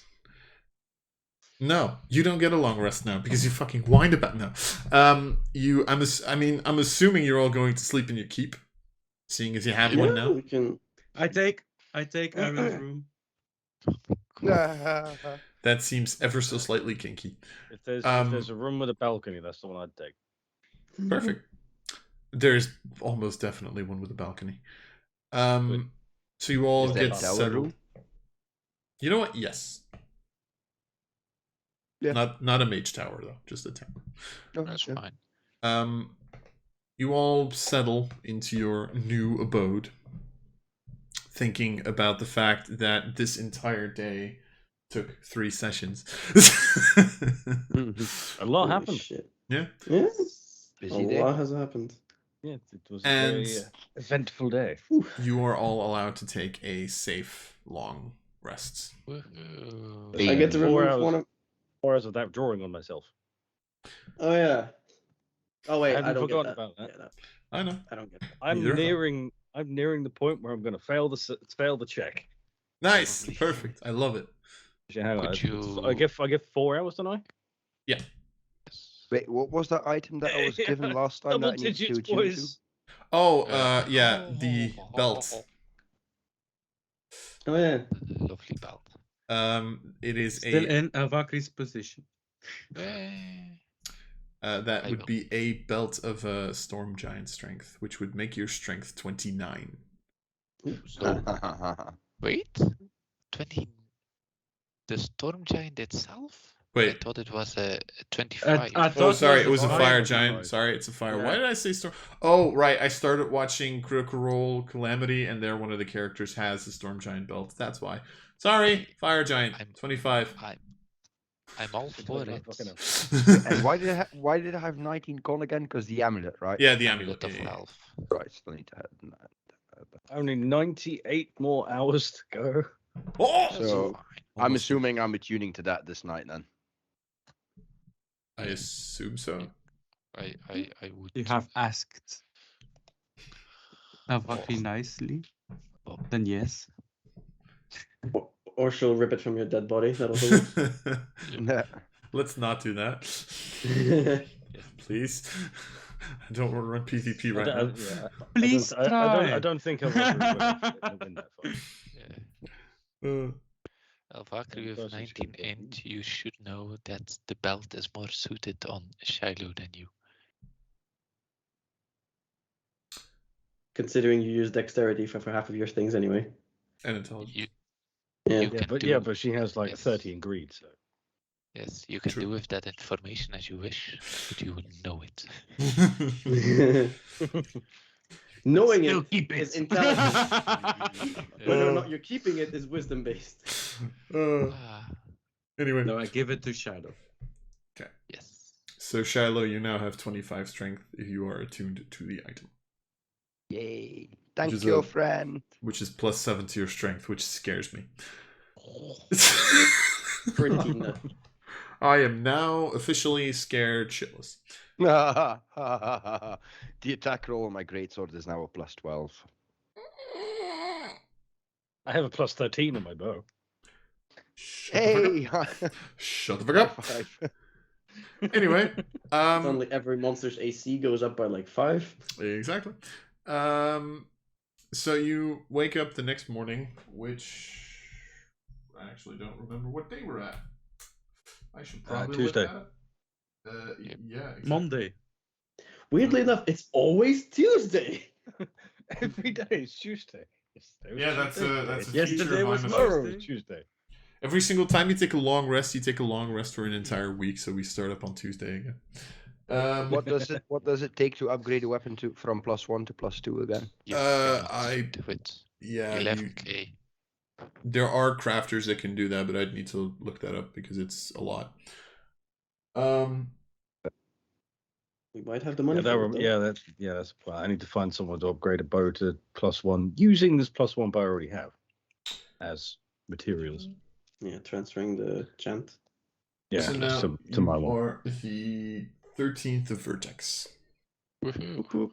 No, you don't get a long rest now because you fucking whined about now. I'm assuming you're all going to sleep in your keep, seeing as you have one now. We can. I take Aaron's room. That seems ever so slightly kinky. If there's a room with a balcony, that's the one I'd take. Perfect. There's almost definitely one with a balcony. So you all Is get that tower settled. room? You know what? Yes. Yeah. Not a mage tower though, just a tower. Oh, That's yeah. fine. You all settle into your new abode, thinking about the fact that this entire day took 3 sessions. A lot Holy happened. Shit. Yeah. Yeah. Busy A day. lot has happened. Yeah, it was And- a very eventful day. You are all allowed to take a safe, long rest. Woohoo. I get to 4 remove hours. one of. 4 hours of that drawing on myself. Oh yeah. Oh wait, I hadn't I don't get forgotten that. about that. Yeah, no, I know. I don't get that. I'm Neither have I. nearing the point where I'm going to fail the check. Nice. Perfect. I love it. Actually, hang on. Could I you- get 4 hours, don't I? Wait, what was that item that I was given last time Double that I needed to digits, attune to? boys. Oh, yeah, the belt. Oh yeah. Lovely belt. It is Still a in Avakri's position. that I would will. be a belt of storm giant strength, which would make your strength 29. So wait, 20. The storm giant itself? I Wait. thought it was a 25. I Oh, thought sorry, it it was a fire fire giant. giant. Sorry, it's a fire. Yeah. Why did I say storm? Oh, right. I started watching Critical Role Calamity, and there one of the characters has the storm giant belt. That's why. Sorry, fire giant. 25. I'm all for it. Fucking hell. And why did I have 19 con again? Because the amulet, right? Yeah, the amulet. Amulet of Yeah, yeah. Health. Right, still need to have that. Only 98 more hours to go. Oh! That's So, fine. I'm Almost. assuming I'm attuning to that this night then. I assume so. I would. You have asked Navaki nicely. Oh. Then yes. Or she'll rip it from your dead body. That also works. Nah. Let's not do that. Please. I don't want to run PvP right now. Yeah, Please I try. don't think I'll ever win that fight. Yeah. Uh, Valkyrie with Versus 19 you. int, you should know that the belt is more suited on Shiloh than you. Considering you use dexterity for half of your things anyway. and intelligence. You, Yeah. you can do, Yeah, but she has like yes. 30 in greed, so. yes, you can True. do with that information as you wish, but you wouldn't know it. Knowing Still it keep is it. intelligence. Whether or Uh, not you're keeping it is wisdom based. Ah, Anyway, No, I give it to Shadow. yes. so Shiloh, you now have 25 strength if you are attuned to the item, Yay. Thank is you, a- friend. which is +7 to your strength, which scares me. Pretty nut. I am now officially scared shitless. The attack roll on my greatsword is now a +12. I have a +13 on my bow. Shut the fuck Hey! up. Shut the fuck up. Five. Anyway, Suddenly every monster's AC goes up by like 5. exactly. So you wake up the next morning, which I actually don't remember what day we're at. I should probably look Tuesday. that up. Yeah, exactly. Monday. Weirdly enough, it's always Tuesday. Every day is Tuesday. Yesterday was Yeah, that's Tuesday. a feature Yesterday of was mine. Tomorrow Tuesday. is Tuesday. Every single time you take a long rest, you take a long rest for an entire week, so we start up on Tuesday again. What does it take to upgrade a weapon from +1 to +2 again? You I do it. yeah, 11k. there are crafters that can do that, but I'd need to look that up because it's a lot. We might have the money Yeah, for it, though. that's a plan. I need to find someone to upgrade a bow to +1 using this +1 bow I already have as materials. Yeah, transferring the chant. Yeah, so now to my you one. are the 13th of Vertex. Woohoo.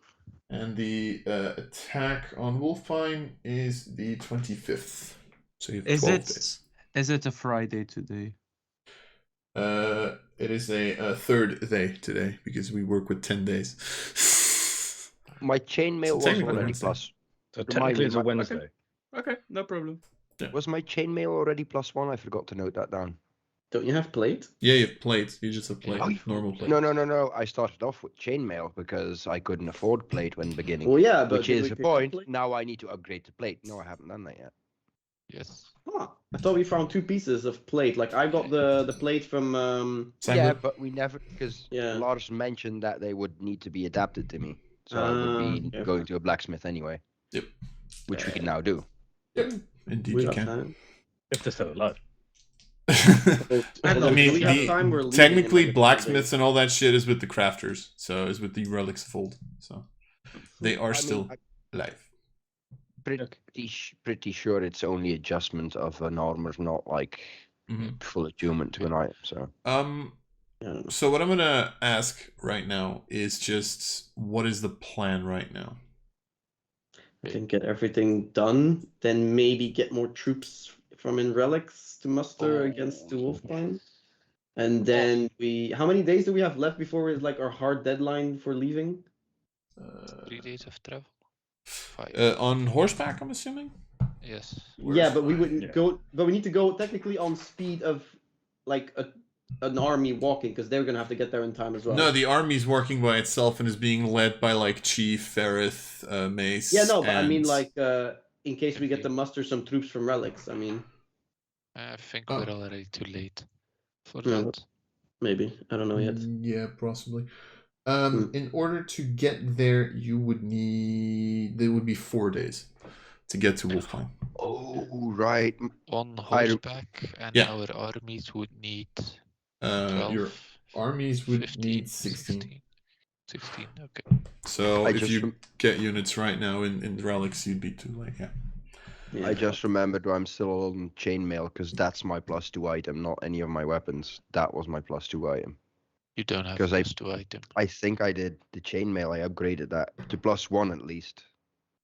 And the attack on Wolfpine is the 25th. So you have 12 days. Is it a Friday today? It is a third day today because we work with 10 days. My chainmail So was technically already Wednesday. plus. So Remind technically me, it's a my- Wednesday. Okay, no problem. Was my chainmail already +1? I forgot to note that down. Don't you have plate? Yeah, you have plate. You just have plate. Oh, Normal plate. No. I started off with chainmail because I couldn't afford plate when beginning. Well, yeah, but Which did is we the pick up point. plate? Now I need to upgrade to plate. No, I haven't done that yet. Yes. Ah, I thought we found 2 pieces of plate. Like I got the plate from Yeah, but we never, because Yeah. Lars mentioned that they would need to be adapted to me. So I would be okay. going to a blacksmith anyway. Yep. Which we can now do. Yep. Indeed, we you have can. time. If they're still alive. I Although, mean, do we have time? We're leaving in technically, like a couple blacksmiths days. and all that shit is with the crafters. So is with the relics of old. So they are still alive. Pretty sure it's only adjustment of an armor, not like Mhm. full attunement to an item. So I don't know. So what I'm gonna ask right now is just what is the plan right now? I can get everything done, then maybe get more troops from in relics to muster against the Wolfpine. And then how many days do we have left before it's like our hard deadline for leaving? 3 days of travel. 5. On horseback, I'm assuming. Yes. Yeah, but we wouldn't Yeah. go. But we need to go technically on speed of like an army walking because they're gonna have to get there in time as well. No, the army's working by itself and is being led by like Chief Ferrith, Mace. Yeah, no, but I mean and- like in case we get to muster some troops from relics. I mean, I think Oh. we're already too late for No, that. maybe I don't know yet. Yeah, possibly. Hmm. In order to get there, there would be 4 days to get to Wolfpine. oh right. On horseback, and Yeah. our armies would need Your 12, armies would 15, need 16. 16. Okay. So I if just you rem- get units right now in relics, you'd be too late. Yeah. Yeah. I just remembered I'm still on chainmail because that's my +2 item, not any of my weapons. That was my +2 item. You don't have 'Cause I- +2 item. I think I did the chainmail. I upgraded that to +1 at least.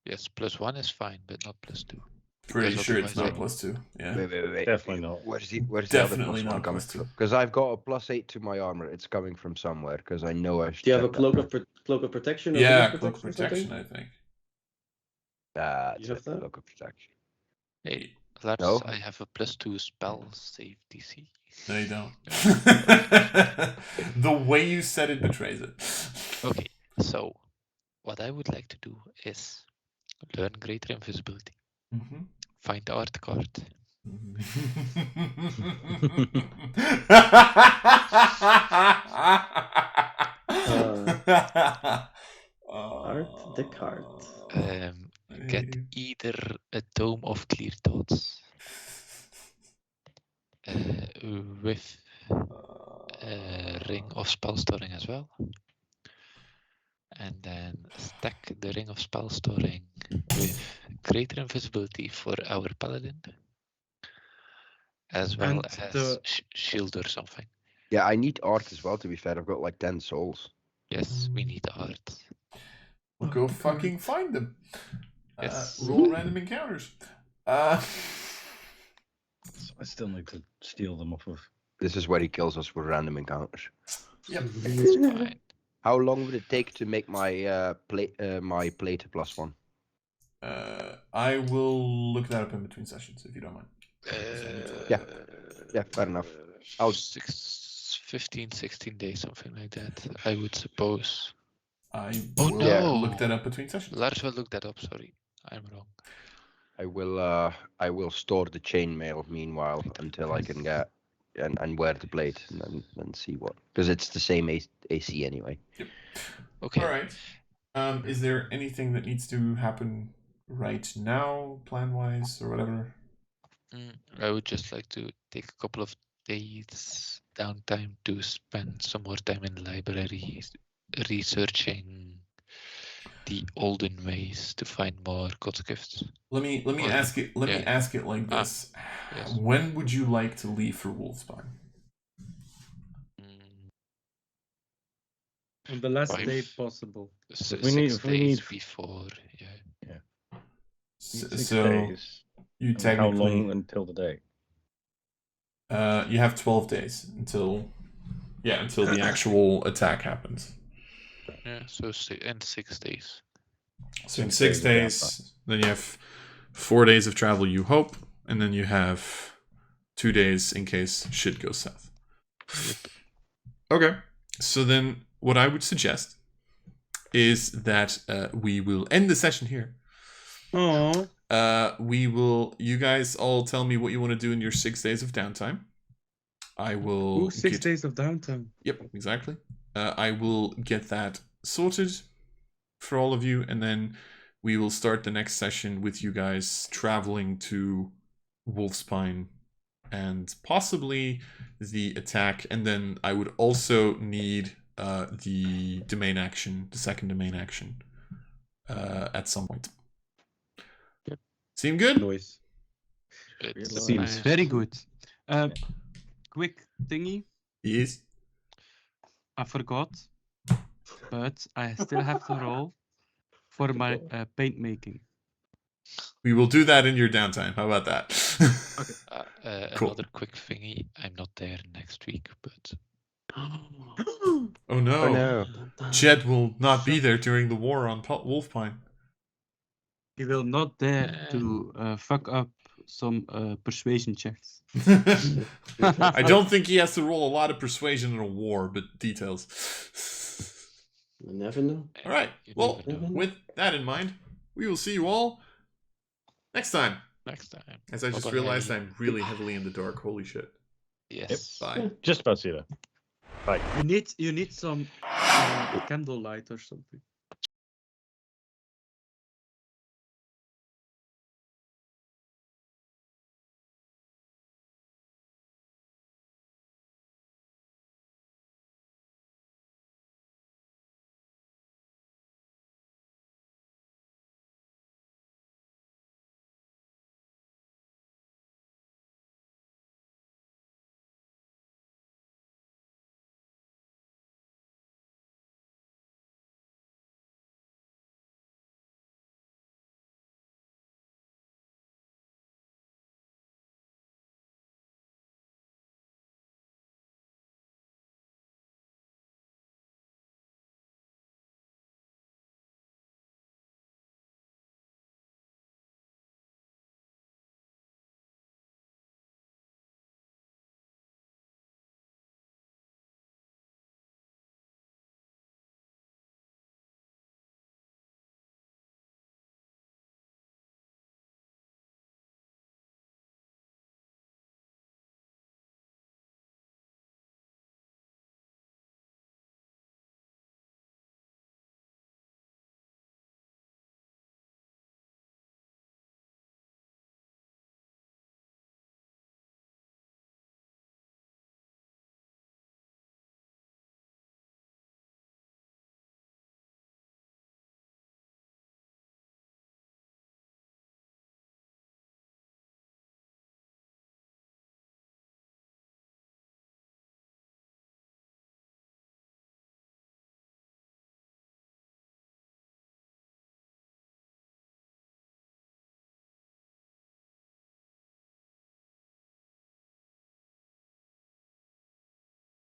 Yes, +1 is fine, but not +2. Pretty Because sure it's otherwise not +2. Yeah. Wait. Definitely not. Where's the other Definitely +1 not coming +2. from? Because I've got a +8 to my armor. It's coming from somewhere. Because I know I should. Do you have a check cloak that. of cloak of protection? Or Yeah, Ring of cloak or protection, something? I think. That's You have it. that? Cloak of protection. Hey, Lars, No? I have a +2 spell save DC. No, you don't. The way you said it betrays it. Okay, so what I would like to do is learn greater invisibility, Mhm. find art card, Art Descartes. get either a Tome of Clear Thoughts with a Ring of Spell Storing as well, and then stack the Ring of Spell Storing with greater invisibility for our paladin, as well And as the- shield or something. Yeah, I need art as well. To be fair, I've got like 10 souls. Yes, we need art. Well, go fucking find them. Yes. Roll random encounters. I still need to steal them off of. This is where he kills us with random encounters. Yep. It's fine. How long would it take to make my plate +1? I will look that up in between sessions if you don't mind. Yeah, fair enough. I'll- 15, 16 days, something like that, I would suppose. I Oh, will no. look that up between sessions. Lars will look that up, sorry. I'm wrong. I will store the chainmail meanwhile until I can get and wear the blade and then see what, because it's the same AC anyway. Okay. All right. Is there anything that needs to happen right now, plan-wise, or whatever? I would just like to take a couple of days downtime to spend some more time in the library researching the olden ways to find more God's gifts. Let me Or- ask it. Let me yeah. ask it like this: yes. When would you like to leave for Wolfsbane? On the last Five. day possible. we need- 6 if we days need- before, yeah. 6 So days. you And how long technically until the day? you have 12 days until the actual attack happens. Yeah, so in 6 days. So in 6 6 days of days, then you have 4 days of travel, you hope, and then you have 2 days in case shit goes south. Okay, so then what I would suggest is that we will end the session here. Oh, You guys all tell me what you want to do in your 6 days of downtime. I will 6 days of downtime. Yep, exactly. I will get that sorted for all of you, and then we will start the next session with you guys traveling to Wolfspine and possibly the attack. And then I would also need the domain action, the second domain action, at some point. Yep. Seem good? Noise. It Seems very good. Quick thingy. Yes. I forgot, but I still have to roll for my paint making. We will do that in your downtime. How about that? Cool. Another quick thingy. I'm not there next week, but Oh no. Oh no. Jed will not be there during the war on Wolfpine. He will not dare to fuck up some persuasion checks. I don't think he has to roll a lot of persuasion in a war, but details. You never know. All right. You Well, never know. with that in mind, we will see you all next time. Next time. As I just Bye-bye. realized I'm really heavily in the dark. Holy shit. Yes. Bye. Just about to see that. Bye. You need some candlelight or something.